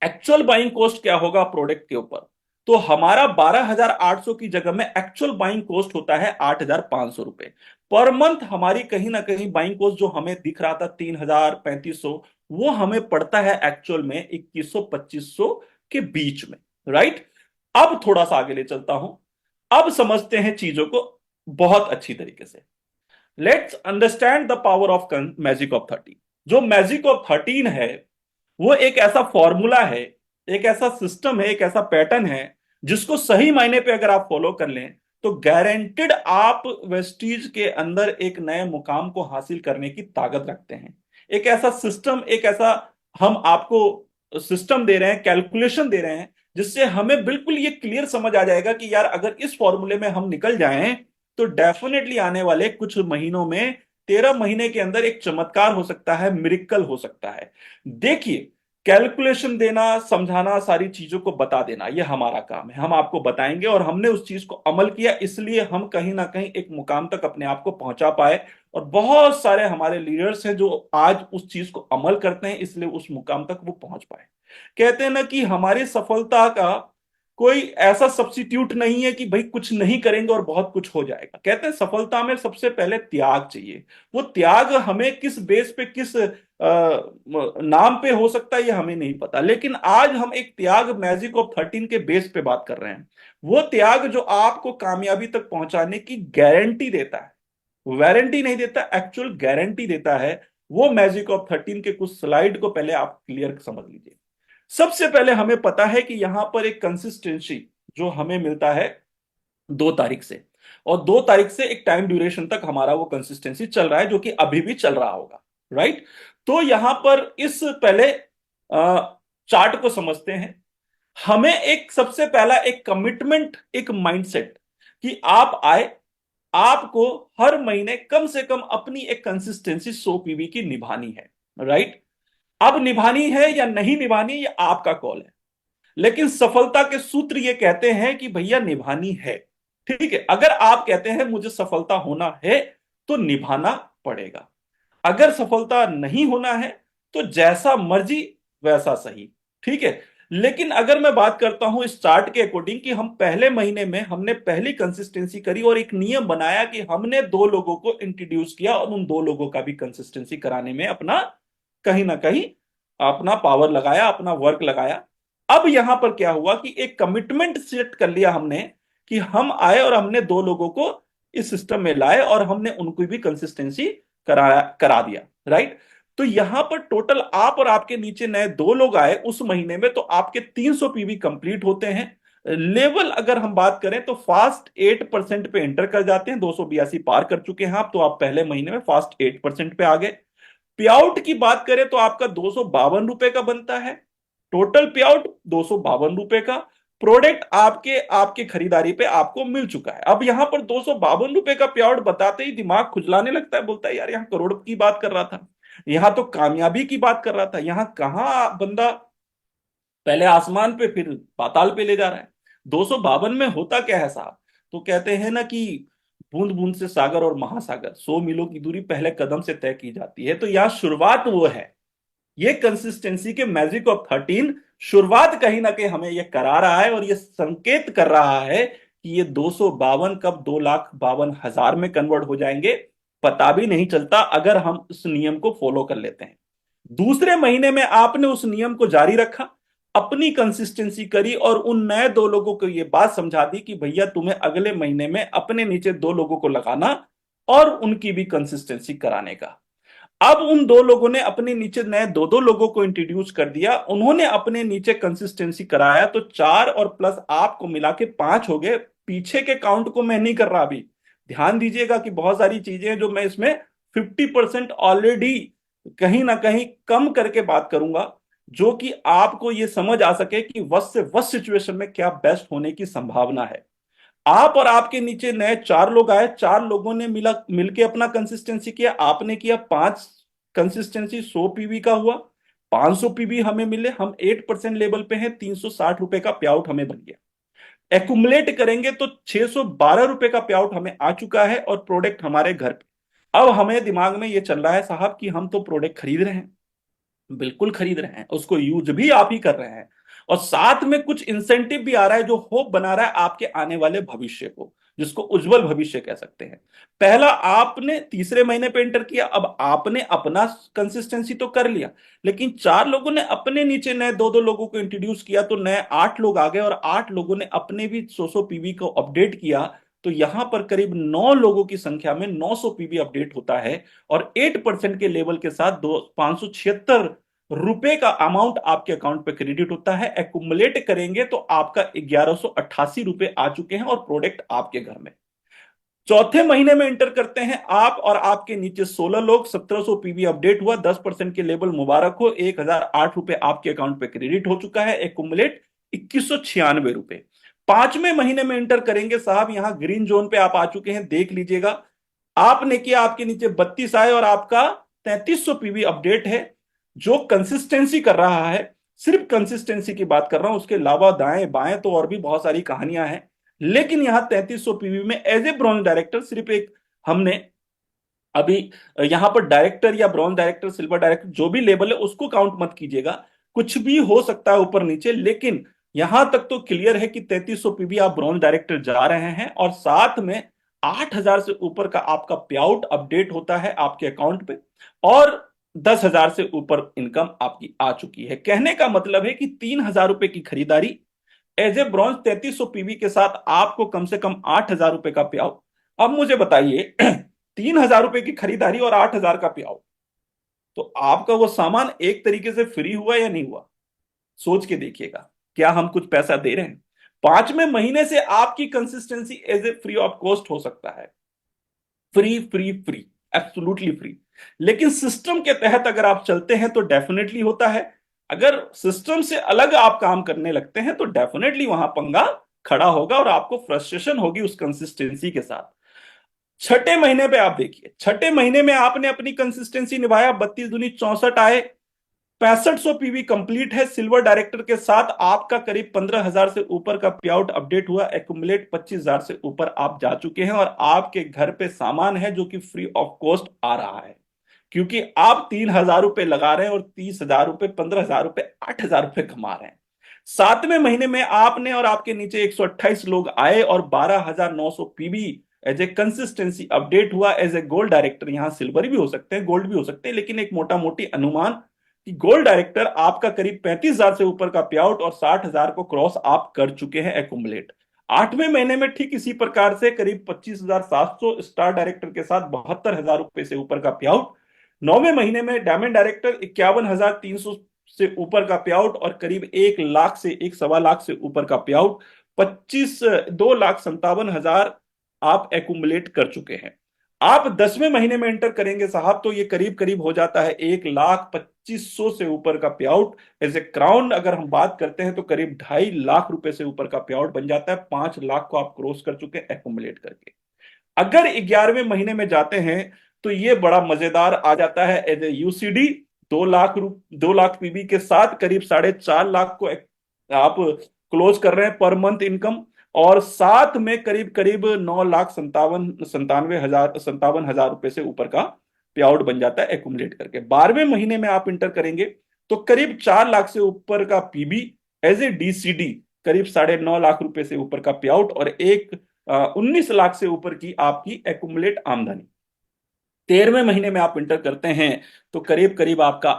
एक्चुअल बाइंग कॉस्ट क्या होगा प्रोडक्ट के ऊपर। तो हमारा 12,800 की जगह में एक्चुअल बाइंग कॉस्ट होता है 8,500 रुपए पर मंथ। हमारी कहीं ना कहीं बाइंग कॉस्ट जो हमें दिख रहा था 3,000 3,500, वो हमें पड़ता है एक्चुअल में 2,100 2,500 के बीच में, राइट। अब थोड़ा सा आगे ले चलता हूं, अब समझते हैं चीजों को बहुत अच्छी तरीके से। Let's understand the power of magic of 13। जो मैजिक ऑफ 13 है वो एक ऐसा फॉर्मूला है, एक ऐसा सिस्टम है, एक ऐसा पैटर्न है जिसको सही मायने पे अगर आप फॉलो कर लें तो गारंटेड आप वेस्टीज के अंदर एक नए मुकाम को हासिल करने की ताकत रखते हैं। एक ऐसा सिस्टम, एक ऐसा हम आपको सिस्टम दे रहे हैं, कैलकुलेशन दे रहे हैं, जिससे हमें बिल्कुल ये क्लियर समझ आ जाएगा कि यार अगर इस फॉर्मूले में हम निकल जाएं तो डेफिनेटली आने वाले कुछ महीनों में 13 महीने के अंदर एक चमत्कार हो सकता है, मिरेकल हो सकता है। देखिए कैलकुलेशन देना, समझाना, सारी चीजों को बता देना, ये हमारा काम है। हम आपको बताएंगे और हमने उस चीज को अमल किया, इसलिए हम कहीं ना कहीं एक मुकाम तक अपने आप को पहुंचा पाए। और बहुत सारे हमारे लीडर्स हैं जो आज उस चीज को अमल करते हैं, इसलिए उस मुकाम तक वो पहुंच पाए। कहते हैं ना कि हमारी सफलता का कोई ऐसा सब्स्टिट्यूट नहीं है कि भाई कुछ नहीं करेंगे और बहुत कुछ हो जाएगा। कहते हैं सफलता में सबसे पहले त्याग चाहिए। वो त्याग हमें किस बेस पे, किस नाम पे हो सकता है ये हमें नहीं पता, लेकिन आज हम एक त्याग मैजिक ऑफ 13 के बेस पे बात कर रहे हैं। वो त्याग जो आपको कामयाबी तक पहुंचाने की गारंटी देता है, वारंटी नहीं देता, एक्चुअल गारंटी देता है। वो मैजिक ऑफ 13 के कुछ स्लाइड को पहले आप क्लियर समझ लीजिए। सबसे पहले हमें पता है कि यहां पर एक कंसिस्टेंसी जो हमें मिलता है 2 तारीख से, और 2 तारीख से एक टाइम ड्यूरेशन तक हमारा वो कंसिस्टेंसी चल रहा है, जो कि अभी भी चल रहा होगा, राइट। तो यहां पर इस पहले चार्ट को समझते हैं। हमें एक सबसे पहला एक कमिटमेंट, एक माइंडसेट कि आप आए, आपको हर महीने कम से कम अपनी एक कंसिस्टेंसी 100 पीवी की निभानी है, राइट। अब निभानी है या नहीं निभानी, ये आपका कॉल है, लेकिन सफलता के सूत्र ये कहते हैं कि भैया निभानी है। ठीक है, अगर आप कहते हैं मुझे सफलता होना है तो निभाना पड़ेगा। अगर सफलता नहीं होना है तो जैसा मर्जी वैसा सही। ठीक है, लेकिन अगर मैं बात करता हूं इस चार्ट के अकॉर्डिंग कि हम पहले महीने में हमने पहली कंसिस्टेंसी करी और एक नियम बनाया कि हमने 2 लोगों को इंट्रोड्यूस किया और उन 2 लोगों का भी कंसिस्टेंसी कराने में अपना कहीं ना कहीं अपना पावर लगाया, अपना वर्क लगाया। अब यहां पर क्या हुआ कि एक कमिटमेंट सेट कर लिया हमने कि हम आए और हमने 2 लोगों को इस सिस्टम में लाए और हमने उनको भी कंसिस्टेंसी करा दिया, राइट। तो यहां पर टोटल आप और आपके नीचे नए 2 लोग आए उस महीने में, तो आपके 300 पीवी कंप्लीट होते हैं। लेवल अगर हम बात करें तो फास्ट 8% पे एंटर कर जाते हैं, 282 पार कर चुके हैं आप, तो आप पहले महीने में फास्ट 8% पे आ गए। पे आउट की बात करें तो आपका 252 रुपए का बनता है, टोटल पे आउट 252 रुपए का। प्रोडक्ट आपके आपके खरीदारी पे आपको मिल चुका है। अब यहां पर 252 रुपए का पे आउट बताते ही दिमाग खुजलाने लगता है, बोलता है यार यहां करोड़ की बात कर रहा था, यहां तो कामयाबी की बात कर रहा था, यहां कहां बंदा पहले आसमान पे फिर पाताल पे ले जा रहा है। 252 में होता क्या है साहब? तो कहते हैं ना कि बूंद बूंद से सागर और महासागर, 100 मीलों की दूरी पहले कदम से तय की जाती है। तो यहां शुरुआत वो है, ये कंसिस्टेंसी के मैजिक ऑफ 13 शुरुआत कहीं ना कहीं हमें ये करा रहा है और ये संकेत कर रहा है कि ये 252 कब 2,52,000 में कन्वर्ट हो जाएंगे, पता भी नहीं चलता अगर हम उस नियम को फॉलो कर लेते हैं। दूसरे महीने में आपने उस नियम को जारी रखा, अपनी कंसिस्टेंसी करी और उन नए 2 लोगों को यह बात समझा दी कि भैया तुम्हें अगले महीने में अपने नीचे 2 लोगों को लगाना और उनकी भी कंसिस्टेंसी कराने का। अब उन 2 लोगों ने अपने नीचे नए 2 लोगों को इंट्रोड्यूस कर दिया, उन्होंने अपने नीचे कंसिस्टेंसी कराया, तो 4 और प्लस आपको मिला के 5 हो गए। पीछे के काउंट को मैं नहीं कर रहा अभी, ध्यान दीजिएगा कि बहुत सारी चीजें हैं जो मैं इसमें 50% ऑलरेडी कहीं ना कहीं कम करके बात करूंगा, जो कि आपको ये समझ आ सके कि वश से वश सिचुएशन में क्या बेस्ट होने की संभावना है। आप और आपके नीचे नए 4 लोग आए, 4 लोगों ने मिलके अपना कंसिस्टेंसी किया, आपने किया 5 कंसिस्टेंसी, 100 पीवी का हुआ, 500 पीवी हमें मिले, हम 8% लेवल पे हैं, 360 रुपए का पे आउट हमें बन गया। एक्यूमुलेट करेंगे तो 612 रुपए का पे आउट हमें आ चुका है और प्रोडक्ट हमारे घर पे। अब हमें दिमाग में ये चल रहा है साहब कि हम तो प्रोडक्ट खरीद रहे हैं, बिल्कुल खरीद रहे हैं, उसको यूज भी आप ही कर रहे हैं, और साथ में कुछ इंसेंटिव भी आ रहा है जो होप बना रहा है आपके आने वाले भविष्य को, जिसको उज्जवल भविष्य कह सकते हैं। पहला आपने तीसरे महीने पे एंटर किया, अब आपने अपना कंसिस्टेंसी तो कर लिया, लेकिन 4 लोगों ने अपने नीचे नए 2-2 लोगों को इंट्रोड्यूस किया, तो नए 8 लोग आ गए और 8 लोगों ने अपने भी 100 पीवी को अपडेट किया। तो यहां पर करीब 9 लोगों की संख्या में 900 पीवी अपडेट होता है और 8% के लेवल के साथ 576 रुपए का अमाउंट आपके अकाउंट पे क्रेडिट होता है। एक्युमुलेट करेंगे तो आपका 1188 रुपए आ चुके हैं और प्रोडक्ट आपके घर में। चौथे महीने में एंटर करते हैं आप और आपके नीचे 16 लोग, 1700 पीवी अपडेट हुआ, 10% के लेवल मुबारक हो, 1008 रुपए आपके अकाउंट पे क्रेडिट हो चुका है। एक्युमुलेट 2196 रुपए। पांचवें महीने में एंटर करेंगे साहब, यहां ग्रीन जोन पे आप आ चुके हैं, देख लीजिएगा। आपने किया, आपके नीचे 32 आए और आपका 3300 पीवी अपडेट है जो कंसिस्टेंसी कर रहा है। सिर्फ कंसिस्टेंसी की बात कर रहा हूं, उसके अलावा दाएं बाएं तो और भी बहुत सारी कहानियां हैं। लेकिन यहां 3300 पीवी में एज ए ब्रॉन्ज डायरेक्टर सिर्फ एक हमने अभी यहां पर डायरेक्टर या ब्रॉन्ज डायरेक्टर सिल्वर डायरेक्टर जो भी लेवल है उसको काउंट मत कीजिएगा, कुछ भी हो सकता है ऊपर नीचे। लेकिन यहां तक तो क्लियर है कि 3300 पीवी आप ब्रॉन्ज डायरेक्टर जा रहे हैं और साथ में 8000 से ऊपर का आपका पे आउट अपडेट होता है आपके अकाउंट पे, और 10,000 से ऊपर इनकम आपकी आ चुकी है। कहने का मतलब है कि 3,000 रुपए की खरीदारी एज ए ब्रॉन्ज 3300 पीवी के साथ आपको कम से कम 8,000 रुपए का पे आउट। अब मुझे बताइए 3,000 रुपए की खरीदारी और 8,000 का पे आउट, तो आपका वो सामान एक तरीके से फ्री हुआ या नहीं हुआ? सोच के देखिएगा, क्या हम कुछ पैसा दे रहे हैं? 5वें महीने से आपकी consistency as a free of cost हो सकता है, free free free, absolutely free. लेकिन सिस्टम के तहत अगर आप चलते हैं तो डेफिनेटली होता है। अगर सिस्टम से अलग आप काम करने लगते हैं तो डेफिनेटली वहां पंगा खड़ा होगा और आपको फ्रस्ट्रेशन होगी उस कंसिस्टेंसी के साथ। छठे महीने पे आप देखिए, छठे महीने में आपने अपनी कंसिस्टेंसी निभाया, 32 दूनी 64 आए, 6500 पीवी कंप्लीट है सिल्वर डायरेक्टर के साथ, आपका करीब 15,000 से ऊपर का पे आउट अपडेट हुआ, एक्यूमुलेट 25,000 से ऊपर आप जा चुके हैं और आपके घर पे सामान है जो कि फ्री ऑफ कॉस्ट आ रहा है, क्योंकि आप 3,000 रुपए लगा रहे हैं और 30,000 रुपए, 15,000 रुपए, 8,000 रुपए कमा रहे हैं। 7वें महीने में आपने और आपके नीचे 128 लोग आए और 12,900 PV as a consistency update हुआ एज ए गोल्ड डायरेक्टर। यहां सिल्वर भी हो सकते हैं, गोल्ड भी हो सकते हैं, लेकिन एक मोटा मोटी अनुमान कि गोल्ड डायरेक्टर आपका करीब 35,000 से ऊपर का पे आउट और 60,000 को क्रॉस आप कर चुके हैं एक्यूमुलेट। 8वें महीने में ठीक इसी प्रकार से करीब 25,700 स्टार डायरेक्टर के साथ 72,000 रुपए से ऊपर का पे आउट। 9वें महीने में डायमंड डायरेक्टर 51,300 से ऊपर का पे आउट और करीब 1 लाख से 1 सवा लाख से ऊपर का पे आउट, 2,57,000 आप एक्यूमुलेट कर चुके हैं। आप 10वें महीने में एंटर करेंगे साहब तो ये करीब करीब हो जाता है 1,25,100 से ऊपर का पे आउट। एज ए क्राउन अगर हम बात करते हैं तो करीब 2.5 लाख रुपए से ऊपर का पे आउट बन जाता है, 5 लाख को आप क्रॉस कर चुके हैं एक्यूमुलेट करके। अगर 11वें महीने में जाते हैं तो ये बड़ा मजेदार आ जाता है as a UCD, 2 lakh PB के साथ करीब 4.5 लाख को आप क्लोज कर रहे हैं पर मंथ इनकम, और साथ में करीब करीब 9,57,हजार रुपए से ऊपर का पे आउट बन जाता है एक्यूमुलेट करके। 12वें महीने में आप इंटर करेंगे तो करीब 4 लाख से ऊपर का पीबी एज ए डीसीडी, करीब 9.5 लाख रुपए से ऊपर का पे आउट और 19 लाख से ऊपर की आपकी एक्यूमुलेट आमदनी। 13वें महीने में आप इंटर करते हैं तो करीब करीब आपका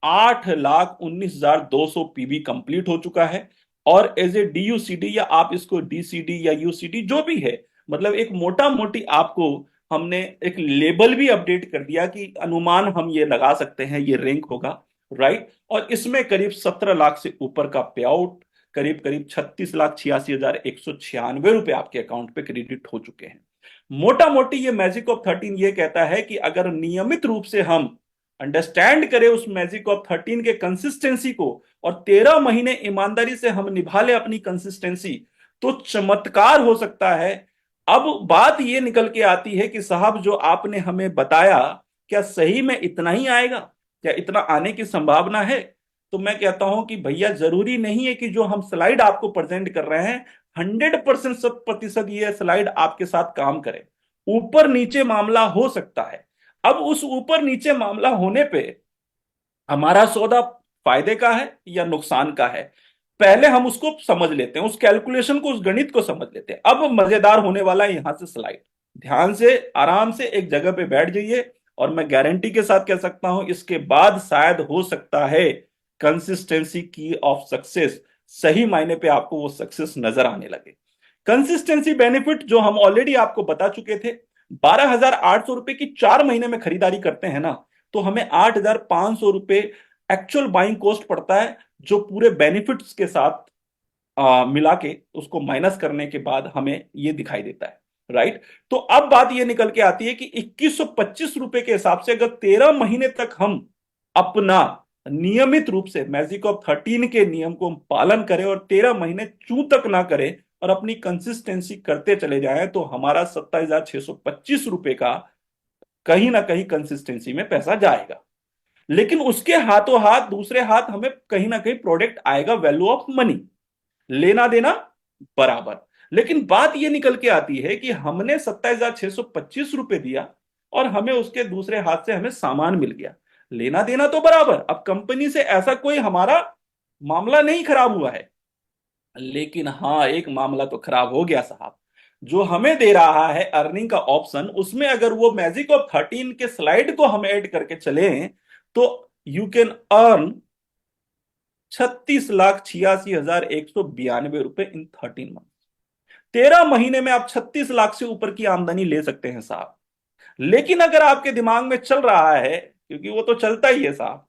8,19,200 पीबी कंप्लीट हो चुका है, और एज ए डीयूसीडी या आप इसको डीसीडी या यूसीडी जो भी है, मतलब एक मोटा मोटी आपको हमने एक लेबल भी अपडेट कर दिया कि अनुमान हम ये लगा सकते हैं ये रैंक होगा, राइट। और इसमें करीब 17 लाख से ऊपर का पे आउट, करीब करीब 36,86,196 रुपए आपके अकाउंट पे क्रेडिट हो चुके हैं। मोटा मोटी ये मैजिक ऑफ 13 ये कहता है कि अगर नियमित रूप से हम अंडरस्टैंड करें उस मैजिक ऑफ 13 के कंसिस्टेंसी को और 13 महीने ईमानदारी से हम निभा ले अपनी कंसिस्टेंसी, तो चमत्कार हो सकता है। अब बात ये निकल के आती है कि साहब जो आपने हमें बताया, क्या सही में इतना ही आएगा, क्या इतना आने की संभावना है? तो मैं कहता हूं कि भैया जरूरी नहीं है कि जो हम स्लाइड आपको प्रेजेंट कर रहे हैं 100% 100% ये स्लाइड आपके साथ काम करे। ऊपर नीचे मामला हो सकता है। अब उस ऊपर नीचे मामला होने पे हमारा सौदा फायदे का है या नुकसान का है, पहले हम उसको समझ लेते हैं, उस कैलकुलेशन को, उस गणित को समझ लेते हैं। अब मजेदार होने वाला है यहां से स्लाइड, ध्यान से आराम से एक जगह पे बैठ जाइए और मैं गारंटी के साथ कह सकता हूं इसके बाद शायद हो सकता है कंसिस्टेंसी की ऑफ सक्सेस, सही मायने पे आपको वो सक्सेस नजर आने लगे। कंसिस्टेंसी बेनिफिट जो हम ऑलरेडी आपको बता चुके थे, 12,800 रुपए की 4 महीने में खरीदारी करते हैं ना तो हमें 8,500 रुपए एक्चुअल बाइंग कॉस्ट पड़ता है, जो पूरे बेनिफिट्स के साथ मिला के उसको माइनस करने के बाद हमें ये दिखाई देता है, राइट। तो अब बात ये निकल के आती है कि 2,125 रुपए के हिसाब से अगर 13 महीने तक हम अपना नियमित रूप से मैजिक ऑफ 13 के नियम को पालन करें और 13 महीने चू तक ना करें और अपनी कंसिस्टेंसी करते चले जाएं, तो हमारा 27,625 रुपए का कहीं ना कहीं कंसिस्टेंसी में पैसा जाएगा। लेकिन उसके हाथों हाथ दूसरे हाथ हमें कहीं ना कहीं प्रोडक्ट आएगा वैल्यू ऑफ मनी, लेना देना बराबर। लेकिन बात यह निकल के आती है कि हमने 27,625 रुपए दिया और हमें उसके दूसरे हाथ से हमें सामान मिल गया, लेना देना तो बराबर। अब कंपनी से ऐसा कोई हमारा मामला नहीं खराब हुआ है, लेकिन हाँ एक मामला तो खराब हो गया साहब। जो हमें दे रहा है अर्निंग का ऑप्शन, उसमें अगर वो मैजिक ऑफ 13 के स्लाइड को हम ऐड करके चले तो you can earn 36,86,192 in 13 month. 13 महीने में आप 36 लाख से ऊपर की आमदनी ले सकते हैं साहब। लेकिन अगर आपके दिमाग में चल रहा है, क्योंकि वो तो चलता ही है साहब,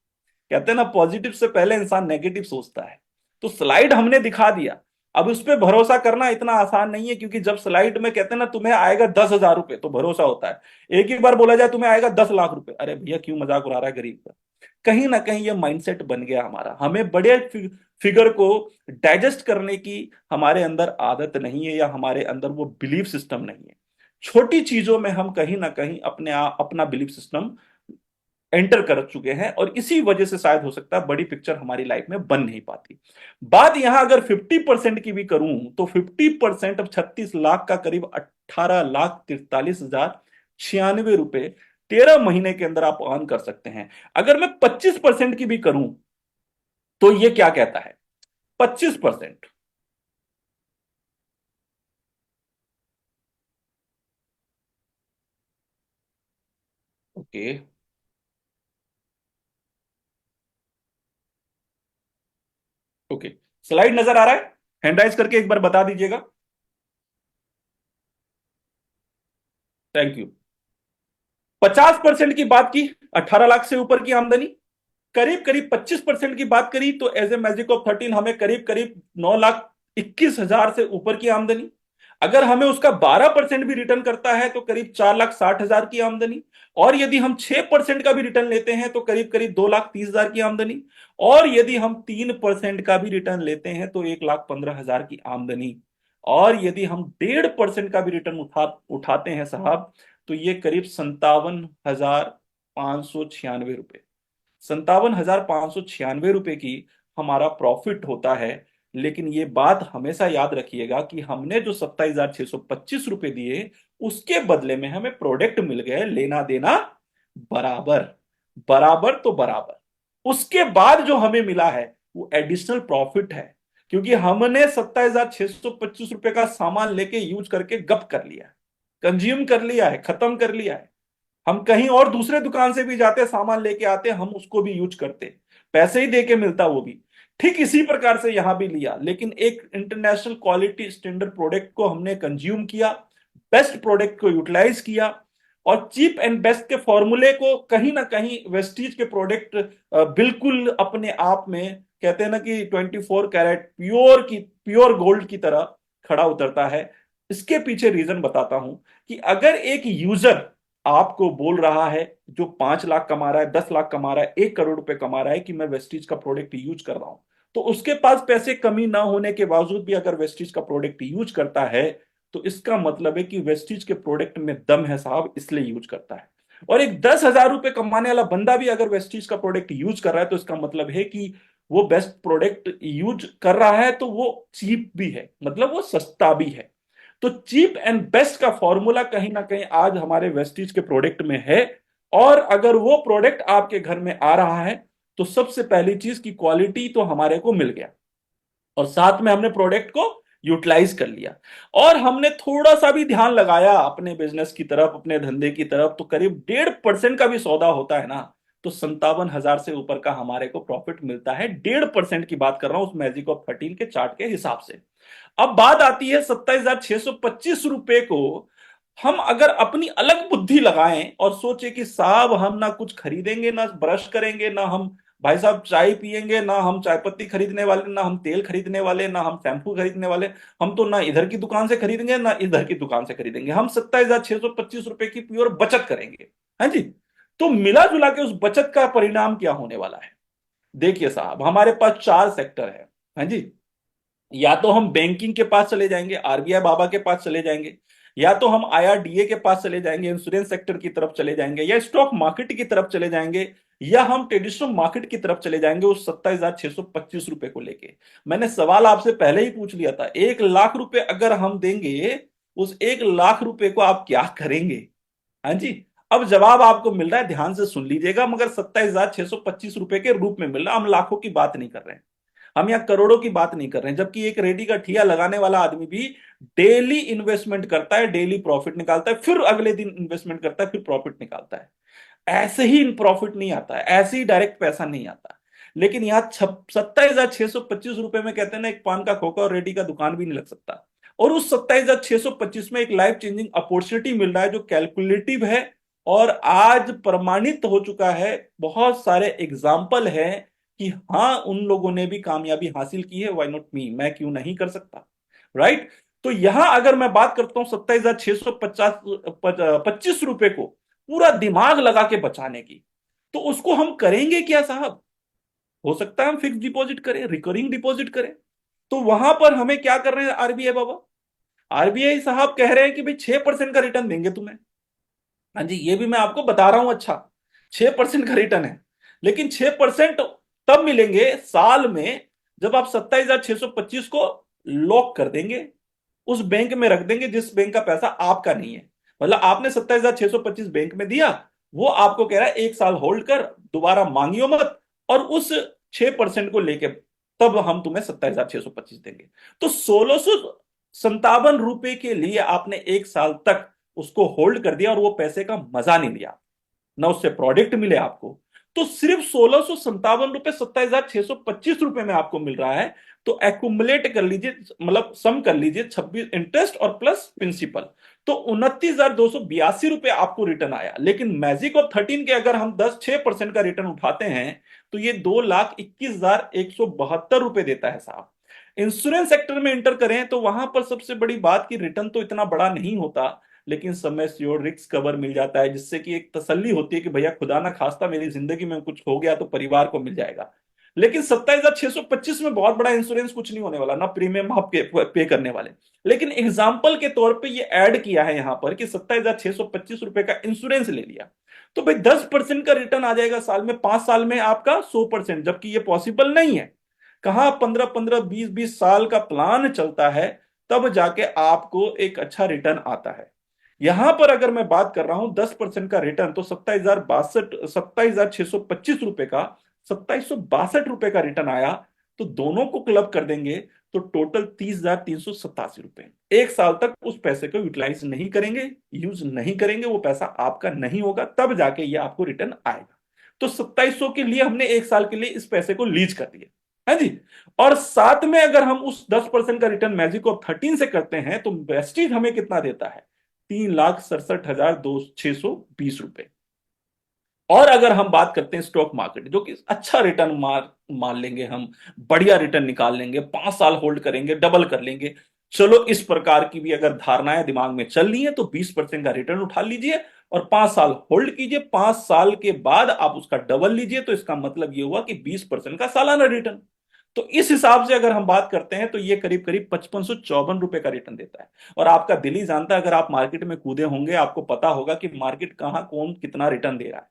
कहते हैं ना पॉजिटिव से पहले इंसान नेगेटिव सोचता है, तो स्लाइड हमने दिखा दिया। अब उस पर भरोसा करना इतना आसान नहीं है, क्योंकि जब स्लाइड में कहते हैं ना तुम्हें आएगा 10,000 रुपए तो भरोसा होता है। एक ही बार बोला जाए तुम्हें आएगा 10 लाख रुपए, अरे भैया क्यों मजाक उड़ा रहा है गरीब का। कहीं ना कहीं ये माइंडसेट बन गया हमारा, हमें बड़े फिगर को डाइजेस्ट करने की हमारे अंदर आदत नहीं है, या हमारे अंदर वो बिलीफ सिस्टम नहीं है। छोटी चीजों में हम कहीं ना कहीं अपना बिलीफ सिस्टम एंटर कर चुके हैं, और इसी वजह से शायद हो सकता है बड़ी पिक्चर हमारी लाइफ में बन नहीं पाती। बात यहां अगर 50% की भी करूं तो 50% अब 36 लाख का करीब 18,43,096 रुपए 13 महीने के अंदर आप अर्न कर सकते हैं। अगर मैं 25% की भी करूं तो ये क्या कहता है, 25%। ओके, ओके, स्लाइड नजर आ रहा है? हैंड राइज करके एक बार बता दीजिएगा। Thank you. 50% की बात की, 18 लाख से ऊपर की आमदनी। करीब करीब 25% की बात करी तो एज ए मैजिक ऑफ 13 हमें करीब करीब 9,21,000 से ऊपर की आमदनी। अगर हमें उसका 12% भी रिटर्न करता है तो करीब 4,60,000 की आमदनी। और यदि हम 6% का भी रिटर्न लेते हैं तो करीब करीब 2,30,000 की आमदनी। और यदि हम 3% का भी रिटर्न लेते हैं तो 1,15,000 की आमदनी। और यदि हम 1.5% का भी रिटर्न उठाते हैं साहब, तो ये करीब 57,596 रुपए, 57,596 रुपए की हमारा प्रॉफिट होता है। लेकिन ये बात हमेशा याद रखिएगा कि हमने जो 27,625 रुपए दिए, उसके बदले में हमें प्रोडक्ट मिल गए, लेना देना बराबर। बराबर तो बराबर। उसके बाद जो हमें मिला है वो एडिशनल प्रॉफिट है, क्योंकि हमने 27,625 रुपए का सामान लेके यूज करके गप कर लिया, कंज्यूम कर लिया है, खत्म कर लिया है। हम कहीं और दूसरे दुकान से भी जाते, सामान लेके आते, हम उसको भी यूज करते, पैसे ही देके मिलता वो भी। ठीक इसी प्रकार से यहां भी लिया, लेकिन एक इंटरनेशनल क्वालिटी स्टैंडर्ड प्रोडक्ट को हमने कंज्यूम किया, बेस्ट प्रोडक्ट को यूटिलाइज किया, और चीप एंड बेस्ट के फॉर्मूले को कहीं ना कहीं वेस्टीज के प्रोडक्ट बिल्कुल अपने आप में, कहते हैं ना कि 24 कैरेट प्योर गोल्ड की तरह खड़ा उतरता है। इसके पीछे रीजन बताता हूं कि अगर एक यूजर आपको बोल रहा है, जो 5 लाख कमा रहा है, 10 लाख कमा रहा है, 1 करोड़ रुपए कमा रहा है, कि मैं वेस्टीज का प्रोडक्ट यूज कर रहा हूं, तो उसके पास पैसे कमी ना होने के बावजूद भी अगर वेस्टीज का प्रोडक्ट यूज करता है, तो इसका मतलब है कि वेस्टीज के प्रोडक्ट में दम है साहब, इसलिए यूज करता है। और एक 10,000 रुपए कमाने वाला बंदा भी अगर वेस्टीज का प्रोडक्ट यूज कर रहा है, तो इसका मतलब है कि वो बेस्ट प्रोडक्ट यूज कर रहा है, तो वो चीप भी है, मतलब वो सस्ता भी है। तो चीप एंड बेस्ट का फॉर्मूला कहीं ना कहीं आज हमारे वेस्टीज के प्रोडक्ट में है। और अगर वो प्रोडक्ट आपके घर में आ रहा है, तो सबसे पहली चीज की क्वालिटी तो हमारे को मिल गया, और साथ में हमने प्रोडक्ट को यूटिलाइज कर लिया, और हमने थोड़ा सा भी ध्यान लगाया अपने बिजनेस की तरफ, अपने धंधे की तरफ, तो करीब 1.5% का भी सौदा होता है ना, तो 57,000 से ऊपर का हमारे को प्रॉफिट मिलता है। 1.5% की बात कर रहा हूं उस मैजिक ऑफ 13 के चार्ट के हिसाब से। अब बात आती है 27,625 रुपए को हम अगर अपनी अलग बुद्धि लगाएं और सोचे कि साहब हम ना कुछ खरीदेंगे, ना ब्रश करेंगे, ना हम भाई साहब चाय पियेंगे, ना हम चाय पत्ती खरीदने वाले, ना हम तेल खरीदने वाले, ना हम शैम्पू खरीदने वाले, हम तो ना इधर की दुकान से खरीदेंगे ना इधर की दुकान से खरीदेंगे, हम 27,625 रुपए की प्योर बचत करेंगे। हाँ जी। तो मिला जुला के उस बचत का परिणाम क्या होने वाला है? देखिए साहब, हमारे पास 4 सेक्टर है। हाँ जी। या तो हम बैंकिंग के पास चले जाएंगे, आरबीआई बाबा के पास चले जाएंगे, या तो हम IRDA के पास चले जाएंगे, इंश्योरेंस सेक्टर की तरफ चले जाएंगे, या स्टॉक मार्केट की तरफ चले जाएंगे, या हम ट्रेडिशनल मार्केट की तरफ चले जाएंगे उस 27,625 रुपए को लेके। मैंने सवाल आपसे पहले ही पूछ लिया था, 1 लाख रुपए अगर हम देंगे, उस 1 लाख रुपए को आप क्या करेंगे? हाँ जी। अब जवाब आपको मिल रहा है, ध्यान से सुन लीजिएगा, मगर 27,625 रुपए के रूप में मिल रहा है। हम लाखों की बात नहीं कर रहे हैं, हम यहाँ करोड़ों की बात नहीं कर रहे हैं। जबकि एक रेडी का ठिया लगाने वाला आदमी भी डेली इन्वेस्टमेंट करता है, डेली प्रॉफिट निकालता है, फिर अगले दिन इन्वेस्टमेंट करता है, फिर प्रॉफिट निकालता है। ऐसे ही इन प्रॉफिट नहीं आता है, ऐसे ही डायरेक्ट पैसा नहीं आता। लेकिन यहाँ 27,625 रुपए में कहते हैं ना, एक पान का खोखा और रेडी का दुकान भी नहीं लग सकता। और उस 27,625 में एक लाइफ चेंजिंग अपॉर्चुनिटी मिल रहा है जो कैलकुलेटिव है, और आज प्रमाणित हो चुका है, बहुत सारे एग्जाम्पल है कि हाँ उन लोगों ने भी कामयाबी हासिल की है। व्हाई नॉट मी, मैं क्यों नहीं कर सकता? राइट। तो यहां अगर मैं बात करता हूं 27,625 रुपए को पूरा दिमाग लगा के बचाने की, तो उसको हम करेंगे क्या साहब? हो सकता है हम फिक्स डिपॉजिट करें, रिकरिंग डिपॉजिट करें। तो वहां पर हमें क्या कर रहे हैं आरबीआई बाबा? आरबीआई साहब कह रहे हैं कि भाई 6% का रिटर्न देंगे तुम्हें। हाँ जी, ये भी मैं आपको बता रहा हूं। अच्छा, 6% का रिटर्न है, लेकिन 6% तब मिलेंगे साल में जब आप 27,625 को लॉक कर देंगे, उस बैंक में रख देंगे जिस बैंक का पैसा आपका नहीं है। मतलब आपने 27,625 बैंक में दिया, वो आपको कह रहा है 1 साल होल्ड कर, दोबारा मांगियो मत, और उस 6% को लेके तब हम तुम्हें 27,625 देंगे। तो 1,657 रुपए के लिए आपने 1 साल तक उसको होल्ड कर दिया और वो पैसे का मजा नहीं लिया, ना उससे प्रोडक्ट मिले आपको। तो सिर्फ 1,657 रुपए 27,625 रुपए में आपको मिल रहा है। तो एक्यूमुलेट कर लीजिए, मतलब सम कर लीजिए, 26 इंटरेस्ट और प्लस प्रिंसिपल, तो 29,282 रुपए आपको रिटर्न आया। लेकिन मैजिक ऑफ 13 के अगर हम 6% का रिटर्न उठाते हैं तो ये 2,21,172 रुपए देता है साहब। इंश्योरेंस सेक्टर में इंटर करें तो वहां पर सबसे बड़ी बात की रिटर्न तो इतना बड़ा नहीं होता, लेकिन समय श्योर रिस्क कवर मिल जाता है, जिससे कि एक तसल्ली होती है कि भैया खुदा ना खास्ता मेरी जिंदगी में कुछ हो गया तो परिवार को मिल जाएगा। लेकिन 27,625 में बहुत बड़ा इंश्योरेंस कुछ नहीं होने वाला, ना प्रीमियम आप पे करने वाले। लेकिन एग्जाम्पल के तौर पे ये ऐड किया है यहां पर कि 27,625 रुपए का इंश्योरेंस ले लिया, तो भाई 10% का रिटर्न आ जाएगा साल में, 5 साल में आपका 100%। जबकि ये पॉसिबल नहीं है। कहां 15-15, 20-20 साल का प्लान चलता है, तब जाके आपको एक अच्छा रिटर्न आता है। यहां पर अगर मैं बात कर रहा हूं 10% का रिटर्न, तो 27,625 रुपए का 2,762 का रिटर्न आया। तो दोनों को क्लब कर देंगे तो टोटल 30,387 रुपए। 1 साल तक उस पैसे को यूटिलाइज नहीं करेंगे, यूज नहीं करेंगे, वो पैसा आपका नहीं होगा, तब जाके ये आपको रिटर्न आएगा। तो 2,700 के लिए हमने 1 साल के लिए इस पैसे को लीज कर दिया है जी। और साथ में अगर हम उस 10% का रिटर्न मैजिक ऑफ 13 से करते हैं तो वेस्टीज हमें कितना देता है? 3,67,620 रुपए। और अगर हम बात करते हैं स्टॉक मार्केट, जो कि अच्छा रिटर्न मान लेंगे हम, बढ़िया रिटर्न निकाल लेंगे, 5 साल होल्ड करेंगे, डबल कर लेंगे, चलो इस प्रकार की भी अगर धारणाएं दिमाग में चल रही है तो 20% का रिटर्न उठा लीजिए और 5 साल होल्ड कीजिए। 5 साल के बाद आप उसका डबल लीजिए, तो इसका मतलब ये हुआ कि 20% का सालाना रिटर्न। तो इस हिसाब से अगर हम बात करते हैं तो ये करीब करीब 5,554 रुपए का रिटर्न देता है। और आपका दिल ही जानता है, अगर आप मार्केट में कूदे होंगे आपको पता होगा कि मार्केट कहां कौन कितना रिटर्न दे रहा है।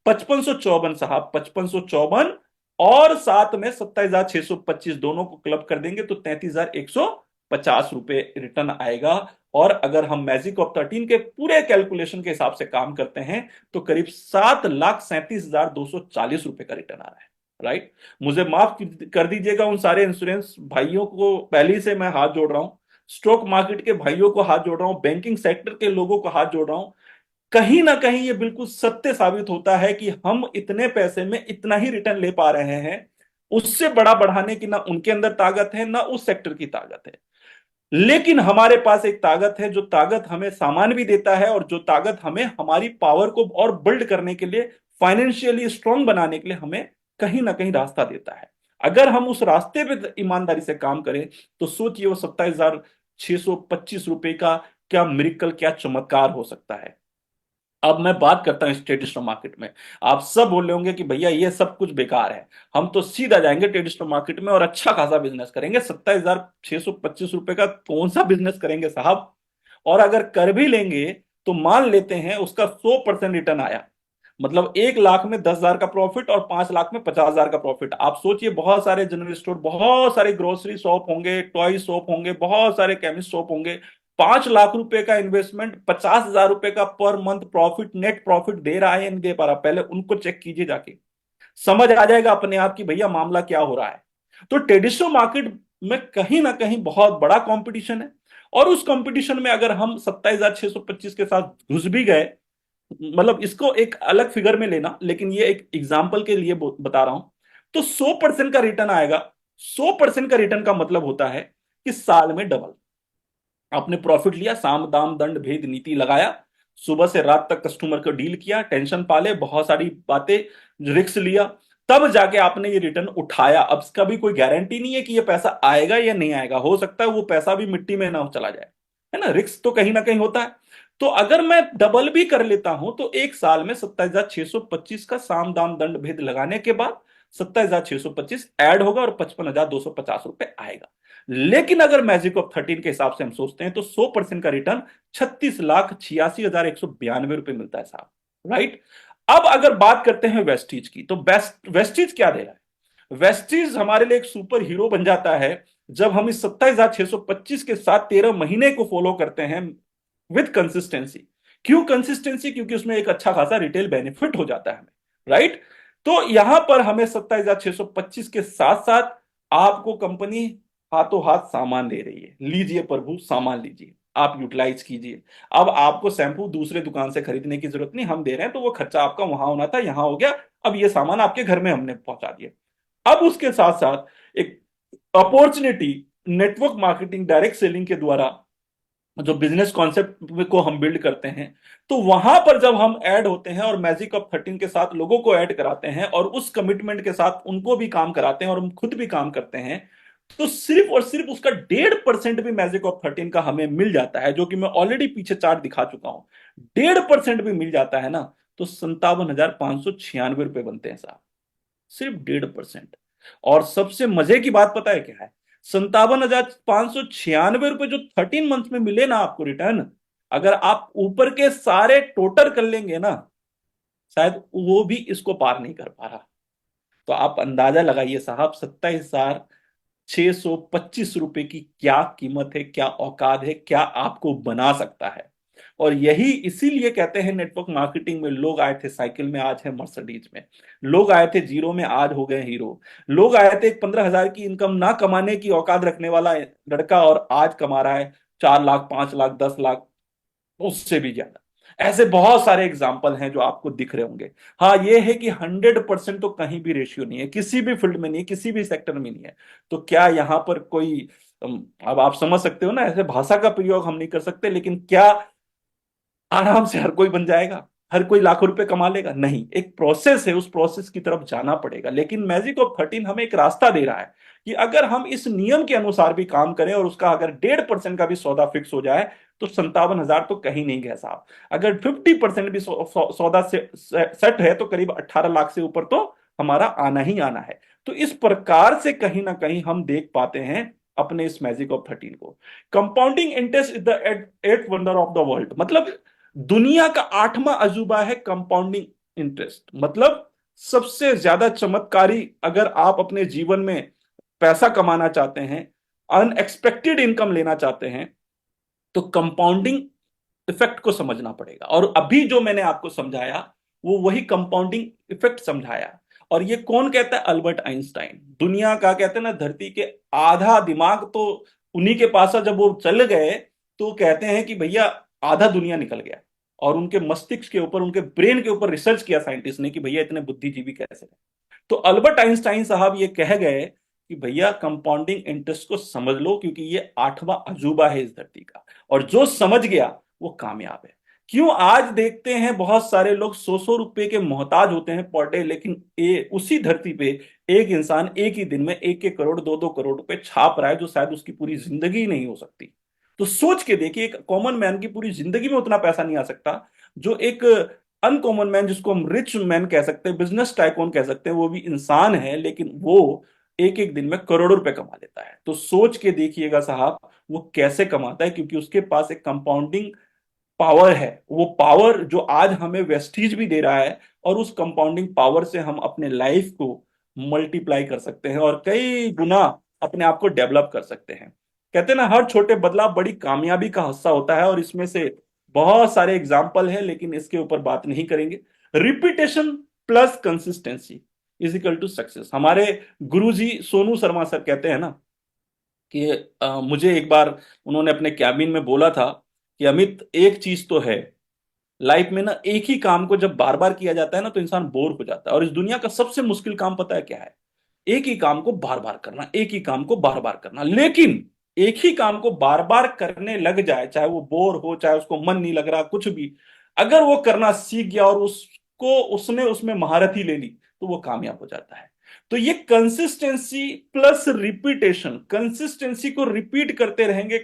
5,554 साहब, 5,554, और साथ में 27,625 दोनों को क्लब कर देंगे तो 33,150 रुपए रिटर्न आएगा। और अगर हम मैजिक ऑफ 13 के पूरे कैलकुलेशन के हिसाब से काम करते हैं तो करीब 7,37,240 रुपए का रिटर्न आ रहा है। राइट। मुझे माफ कर दीजिएगा उन सारे इंश्योरेंस भाइयों को, पहले से मैं हाथ जोड़ रहा हूं, स्टॉक मार्केट के भाइयों को हाथ जोड़ रहा हूं, बैंकिंग सेक्टर के लोगों को हाथ जोड़ रहा हूं। कहीं ना कहीं ये बिल्कुल सत्य साबित होता है कि हम इतने पैसे में इतना ही रिटर्न ले पा रहे हैं, उससे बड़ा बढ़ाने की ना उनके अंदर ताकत है ना उस सेक्टर की ताकत है। लेकिन हमारे पास एक ताकत है, जो ताकत हमें सामान भी देता है, और जो ताकत हमें हमारी पावर को और बिल्ड करने के लिए, फाइनेंशियली स्ट्रांग बनाने के लिए हमें कहीं ना कहीं रास्ता देता है। अगर हम उस रास्ते पे ईमानदारी से काम करें तो सोचिए वो 27,625 रुपए का क्या मिरेकल, क्या चमत्कार हो सकता है। अब मैं बात करता हूं ट्रेडिशनल मार्केट में। आप सब बोल रहे होंगे कि भैया ये सब कुछ बेकार है, हम तो सीधा जाएंगे ट्रेडिशनल मार्केट में और अच्छा खासा बिजनेस करेंगे। 27,625 रुपए का कौन सा बिजनेस करेंगे साहब? और अगर कर भी लेंगे तो मान लेते हैं उसका 100% रिटर्न आया, मतलब 1 लाख में 10,000 का प्रॉफिट और 5 लाख में 50,000 का प्रॉफिट। आप सोचिए, बहुत सारे जनरल स्टोर, बहुत सारे ग्रोसरी शॉप होंगे, टॉय शॉप होंगे, बहुत सारे केमिस्ट शॉप होंगे, 5 लाख रुपए का इन्वेस्टमेंट, 50,000 रुपए का per month profit, net profit दे रहा है या नहीं दे पा रहा, पहले उनको चेक कीजिए जाके, समझ आ जाएगा अपने आप कि भैया मामला क्या हो रहा है। तो ट्रेडिशनल मार्केट में कहीं ना कहीं बहुत बड़ा कंपटीशन है, और उस कंपटीशन में अगर हम 27,625 के साथ घुस भी गए, मतलब इसको एक अलग फिगर में लेना, लेकिन ये एक एग्जाम्पल के लिए बता रहा हूं, तो 100% का रिटर्न आएगा। 100% का रिटर्न का मतलब होता है कि साल में डबल। आपने प्रॉफिट लिया, साम दाम दंड भेद नीति लगाया, सुबह से रात तक कस्टमर को डील किया, टेंशन पाले, बहुत सारी बातें, रिस्क लिया, तब जाके आपने ये रिटर्न उठाया। अब इसका भी कोई गारंटी नहीं है कि ये पैसा आएगा या नहीं आएगा, हो सकता है वो पैसा भी मिट्टी में ना चला जाए, है ना, रिस्क तो कहीं ना कहीं होता है। तो अगर मैं डबल भी कर लेता हूं तो एक साल में 27,625 का साम दाम दंड भेद लगाने के बाद 27,625 ऐड होगा और 55,250 रुपए आएगा। लेकिन अगर मैजिक ऑफ 13 के हिसाब से हम सोचते हैं तो 100% का रिटर्न 36,86,192 रुपए मिलता है साहब, राइट। अब अगर बात करते हैं वेस्टीज की, तो वेस्टीज क्या दे रहा है? वेस्टीज हमारे लिए एक सुपर हीरो बन जाता है जब हम इस 27,625 के साथ 13 महीने को फॉलो करते हैं विद कंसिस्टेंसी। क्यों कंसिस्टेंसी? क्योंकि उसमें एक अच्छा खासा रिटेल बेनिफिट हो जाता है हमें, राइट। तो यहां पर हमें 27,625 के साथ साथ आपको कंपनी हाथों हाथ सामान दे रही है, लीजिए प्रभु सामान लीजिए, आप यूटिलाइज कीजिए। अब आपको शैंपू दूसरे दुकान से खरीदने की जरूरत नहीं, हम दे रहे हैं, तो वो खर्चा आपका वहां होना था, यहां हो गया। अब ये सामान आपके घर में हमने पहुंचा दिया। अब उसके साथ साथ एक opportunity, network marketing, direct selling के द्वारा जो बिजनेस कॉन्सेप्ट को हम बिल्ड करते हैं, तो वहां पर जब हम ऐड होते हैं और मैजिक ऑफ 13 के साथ लोगों को ऐड कराते हैं और उस कमिटमेंट के साथ उनको भी काम कराते हैं और हम खुद भी काम करते हैं, तो सिर्फ और सिर्फ उसका 1.5% भी मैजिक ऑफ 13 का हमें मिल जाता है, जो कि मैं ऑलरेडी पीछे चार्ट दिखा चुका हूं। 1.5% भी मिल जाता है ना, तो 57,596 रुपए बनते हैं साहब, सिर्फ 1.5%। और सबसे मजे की बात पता है क्या है? 57,596 रुपए जो 13 मंथ में मिले ना आपको रिटर्न, अगर आप ऊपर के सारे टोटल कर लेंगे ना, शायद वो भी इसको पार नहीं कर पा रहा। तो आप अंदाजा लगाइए साहब, 27,625 रुपए की क्या कीमत है, क्या औकात है, क्या आपको बना सकता है। और यही इसीलिए कहते हैं नेटवर्क मार्केटिंग में लोग आए थे साइकिल में, आज है मर्सिडीज में। लोग आए थे जीरो में, आज हो गए हीरो। लोग आए थे 15,000 की इनकम ना कमाने की औकात रखने वाला लड़का, और आज कमा रहा है 4 लाख, 5 लाख, 10 लाख, उससे भी ज्यादा। ऐसे बहुत सारे एग्जाम्पल हैं जो आपको दिख रहे होंगे। हाँ, ये है कि 100% तो कहीं भी रेशियो नहीं है, किसी भी फील्ड में नहीं है, किसी भी सेक्टर में नहीं है। तो क्या यहां पर कोई अब आप समझ सकते हो ना, ऐसे भाषा का प्रयोग हम नहीं कर सकते, लेकिन क्या आराम से हर कोई बन जाएगा, हर कोई लाखों रुपए कमा लेगा? नहीं, एक प्रोसेस है, उस प्रोसेस की तरफ जाना पड़ेगा। लेकिन मैजिक ऑफ 13 हमें एक रास्ता दे रहा है कि अगर हम इस नियम के अनुसार भी काम करें और उसका अगर 1.5% का भी सौदा फिक्स हो जाए, तो 57,000 तो कहीं नहीं गए साहब। अगर 50% भी सौदा से सेट है तो करीब 18 लाख से ऊपर तो हमारा आना ही आना है। तो इस प्रकार से कहीं ना कहीं हम देख पाते हैं अपने इस मैजिक ऑफ 13 को। Compounding interest is the eight wonder of the world, मतलब दुनिया का 8वां अजूबा है कंपाउंडिंग इंटरेस्ट। मतलब सबसे ज्यादा चमत्कारी, अगर आप अपने जीवन में पैसा कमाना चाहते हैं, अनएक्सपेक्टेड इनकम लेना चाहते हैं, तो कंपाउंडिंग इफेक्ट को समझना पड़ेगा। और अभी जो मैंने आपको समझाया वो वही कंपाउंडिंग इफेक्ट समझाया। और ये कौन कहता है? Albert Einstein. दुनिया का कहते हैं ना, धरती के आधा दिमाग तो उन्हीं के पास है। जब वो चल गए तो कहते हैं कि भैया आधा दुनिया निकल गया। और उनके मस्तिष्क के ऊपर, उनके ब्रेन के ऊपर रिसर्च किया साइंटिस्ट ने कि भैया इतने बुद्धिजीवी कैसे हैं। तो अल्बर्ट आइंस्टाइन साहब ये कह गए कि भैया कंपाउंडिंग इंटरेस्ट को समझ लो, क्योंकि ये 8वां अजूबा है इस धरती का, और जो समझ गया वो कामयाब है। क्यों आज देखते हैं बहुत सारे लोग 100-100 रुपए के मोहताज होते हैं पर डे, लेकिन उसी धरती पे एक इंसान एक ही दिन में 1-1 करोड़, 2-2 करोड़ रुपए छाप रहा है, जो शायद उसकी पूरी जिंदगी नहीं हो सकती। तो सोच के देखिए, एक कॉमन मैन की पूरी जिंदगी में उतना पैसा नहीं आ सकता, जो एक अनकॉमन मैन, जिसको हम रिच मैन कह सकते हैं, बिजनेस टाइकून कह सकते हैं, वो भी इंसान है, लेकिन वो एक एक दिन में करोड़ों रुपए कमा लेता है। तो सोच के देखिएगा साहब, वो कैसे कमाता है, क्योंकि उसके पास एक कंपाउंडिंग पावर है। वो पावर जो आज हमें वेस्टीज भी दे रहा है, और उस कंपाउंडिंग पावर से हम अपने लाइफ को मल्टीप्लाई कर सकते हैं और कई गुना अपने आप को डेवलप कर सकते हैं। कहते हैं ना, हर छोटे बदलाव बड़ी कामयाबी का हिस्सा होता है, और इसमें से बहुत सारे एग्जाम्पल हैं, लेकिन इसके ऊपर बात नहीं करेंगे। Repetition plus consistency is equal to success. हमारे गुरुजी सोनू शर्मा सर कहते हैं ना कि मुझे एक बार उन्होंने अपने कैबिन में बोला था कि अमित, एक चीज तो है लाइफ में ना, एक ही काम को जब बार बार किया जाता है ना तो इंसान बोर हो जाता है, और इस दुनिया का सबसे मुश्किल काम पता है क्या है? एक ही काम को बार बार करना, एक ही काम को बार बार करना। लेकिन एक ही काम को बार बार करने लग जाए, चाहे वो बोर हो, चाहे उसको मन नहीं लग रहा, कुछ भी, अगर वो करना सीख गया और उसको उसने उसमें महारत ही ले ली, तो वो कामयाब हो जाता है। तो ये कंसिस्टेंसी प्लस रिपीटेशन, कंसिस्टेंसी को रिपीट करते रहेंगे,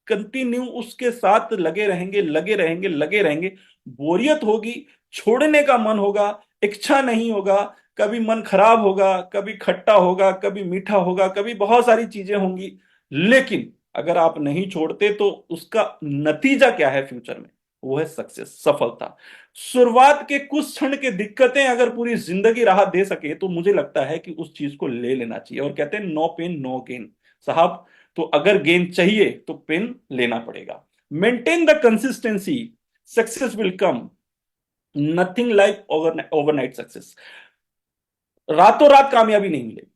कंटिन्यू उसके साथ लगे रहेंगे, लगे रहेंगे, लगे रहेंगे। बोरियत होगी, छोड़ने का मन होगा, इच्छा नहीं होगा, कभी मन खराब होगा, कभी खट्टा होगा, कभी मीठा होगा, कभी बहुत सारी चीजें होंगी। लेकिन अगर आप नहीं छोड़ते तो उसका नतीजा क्या है फ्यूचर में? वो है सक्सेस, सफलता। शुरुआत के कुछ क्षण की दिक्कतें अगर पूरी जिंदगी राह दे सके, तो मुझे लगता है कि उस चीज को ले लेना चाहिए। और कहते हैं नो पेन नो गेन साहब। तो अगर गेन चाहिए तो पेन लेना पड़ेगा। Maintain the consistency, success will come. Nothing like overnight success. रातों रात कामयाबी नहीं मिलेगी,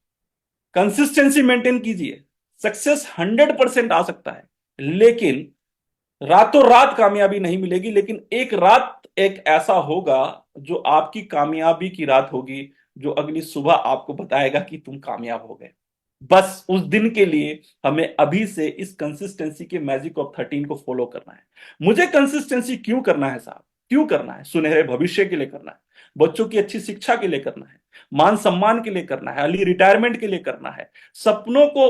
कंसिस्टेंसी मेंटेन कीजिए, सक्सेस 100% आ सकता है, लेकिन रातों रात कामयाबी नहीं मिलेगी। लेकिन एक रात एक ऐसा होगा जो आपकी कामयाबी की रात होगी, जो अगली सुबह आपको बताएगा कि तुम कामयाब हो गए। बस उस दिन के लिए हमें अभी से इस कंसिस्टेंसी के मैजिक ऑफ 13 को फॉलो करना है। मुझे कंसिस्टेंसी क्यों करना है साहब? क्यों करना है? सुनहरे भविष्य के लिए करना है, बच्चों की अच्छी शिक्षा के लिए करना है, मान सम्मान के लिए करना है, अर्ली रिटायरमेंट के लिए करना है, सपनों को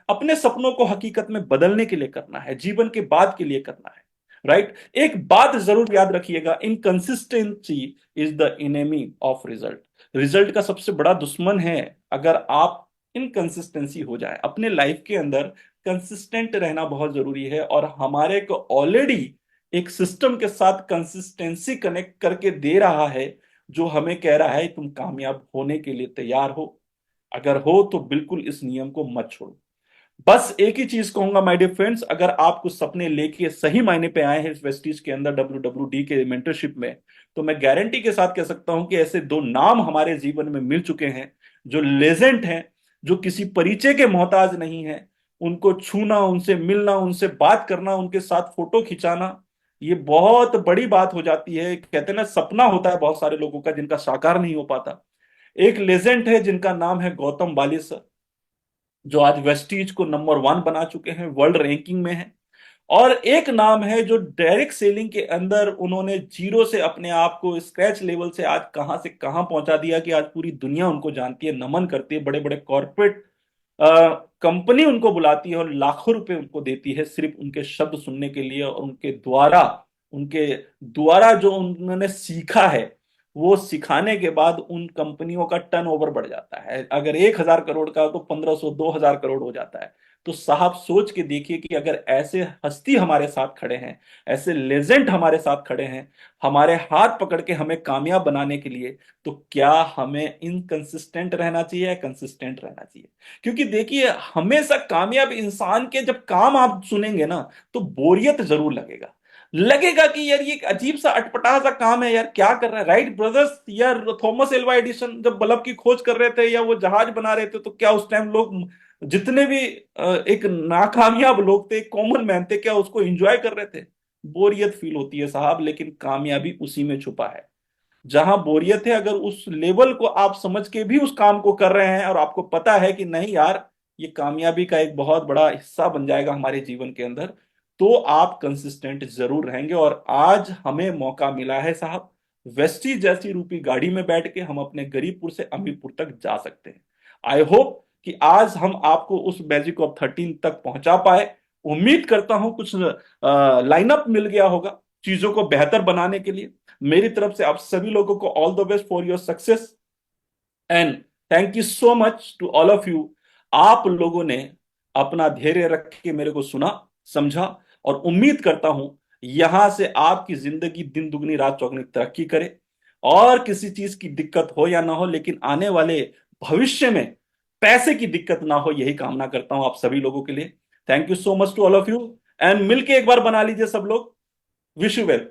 अपने सपनों को हकीकत में बदलने के लिए करना है, जीवन के बाद के लिए करना है। राइट? एक बात जरूर याद रखिएगा, inconsistency is the enemy of result. Result का सबसे बड़ा दुश्मन है अगर आप इनकंसिस्टेंसी हो जाए। अपने लाइफ के अंदर कंसिस्टेंट रहना बहुत जरूरी है, और हमारे को ऑलरेडी एक सिस्टम के साथ कंसिस्टेंसी कनेक्ट करके दे रहा है, जो हमें कह रहा है तुम कामयाब होने के लिए तैयार हो। अगर हो तो बिल्कुल इस नियम को मत छोड़ो। बस एक ही चीज कहूंगा माय डियर फ्रेंड्स, अगर आप कुछ सपने लेके सही मायने पे आए हैं इस वेस्टीज के अंदर, WWD के मेंटरशिप में, तो मैं गारंटी के साथ कह सकता हूं कि ऐसे दो नाम हमारे जीवन में मिल चुके हैं जो लेजेंड हैं, जो किसी परिचय के मोहताज नहीं है। उनको छूना, उनसे मिलना, उनसे बात करना, उनके साथ फोटो खिंचाना, ये बहुत बड़ी बात हो जाती है। कहते हैं ना, सपना होता है बहुत सारे लोगों का जिनका साकार नहीं हो पाता। एक लेजेंड है जिनका नाम है गौतम बाली सर, जो आज वेस्टीज को नंबर 1 बना चुके हैं, वर्ल्ड रैंकिंग में है। और एक नाम है जो डायरेक्ट सेलिंग के अंदर उन्होंने जीरो से अपने आप को स्क्रैच लेवल से आज कहां से कहां पहुंचा दिया कि आज पूरी दुनिया उनको जानती है, नमन करती है। बड़े बड़े कॉर्पोरेट कंपनी उनको बुलाती है और लाखों रुपए उनको देती है सिर्फ उनके शब्द सुनने के लिए, और उनके द्वारा जो उन्होंने सीखा है, वो सिखाने के बाद उन कंपनियों का टर्नओवर बढ़ जाता है। अगर 1,000 करोड़ का तो 1,500 2,000 करोड़ हो जाता है। तो साहब सोच के देखिए कि अगर ऐसे हस्ती हमारे साथ खड़े हैं, ऐसे लेजेंड हमारे साथ खड़े हैं, हमारे हाथ पकड़ के हमें कामयाब बनाने के लिए, तो क्या हमें इनकंसिस्टेंट रहना चाहिए या कंसिस्टेंट रहना चाहिए? क्योंकि देखिए, हमेशा कामयाब इंसान के जब काम आप सुनेंगे ना, तो बोरियत जरूर लगेगा। लगेगा कि यार ये अजीब सा अटपटा सा काम है, यार क्या कर रहा है। राइट ब्रदर्स, यार थॉमस एल्वा एडिसन जब बल्ब की खोज कर रहे थे या वो जहाज बना रहे थे, तो क्या उस टाइम लोग, जितने भी एक नाकामयाब लोग थे, कॉमन मैन थे, क्या उसको एंजॉय कर रहे थे? बोरियत फील होती है साहब, लेकिन कामयाबी उसी में छुपा है। जहां बोरियत है, अगर उस लेवल को आप समझ के भी उस काम को कर रहे हैं, और आपको पता है कि नहीं यार, ये कामयाबी का एक बहुत बड़ा हिस्सा बन जाएगा हमारे जीवन के अंदर, तो आप कंसिस्टेंट जरूर रहेंगे। और आज हमें मौका मिला है साहब, वेस्टी जैसी रूपी गाड़ी में बैठ के हम अपने गरीबपुर से अमीरपुर तक जा सकते हैं। आई होप कि आज हम आपको उस मैजिक ऑफ 13 तक पहुंचा पाए। उम्मीद करता हूं कुछ लाइनअप मिल गया होगा चीजों को बेहतर बनाने के लिए। मेरी तरफ से आप सभी लोगों को all the best for your success, and thank you so much to all of you. आप लोगों ने अपना धैर्य रख के मेरे को सुना, समझा, और उम्मीद करता हूं यहां से आपकी जिंदगी दिन दुगनी रात चौगनी तरक्की करे, और किसी चीज की दिक्कत हो या ना हो, लेकिन आने वाले भविष्य में पैसे की दिक्कत ना हो, यही कामना करता हूं आप सभी लोगों के लिए। Thank you so much to all of you, and मिलके एक बार बना लीजिए सब लोग। Wish you well.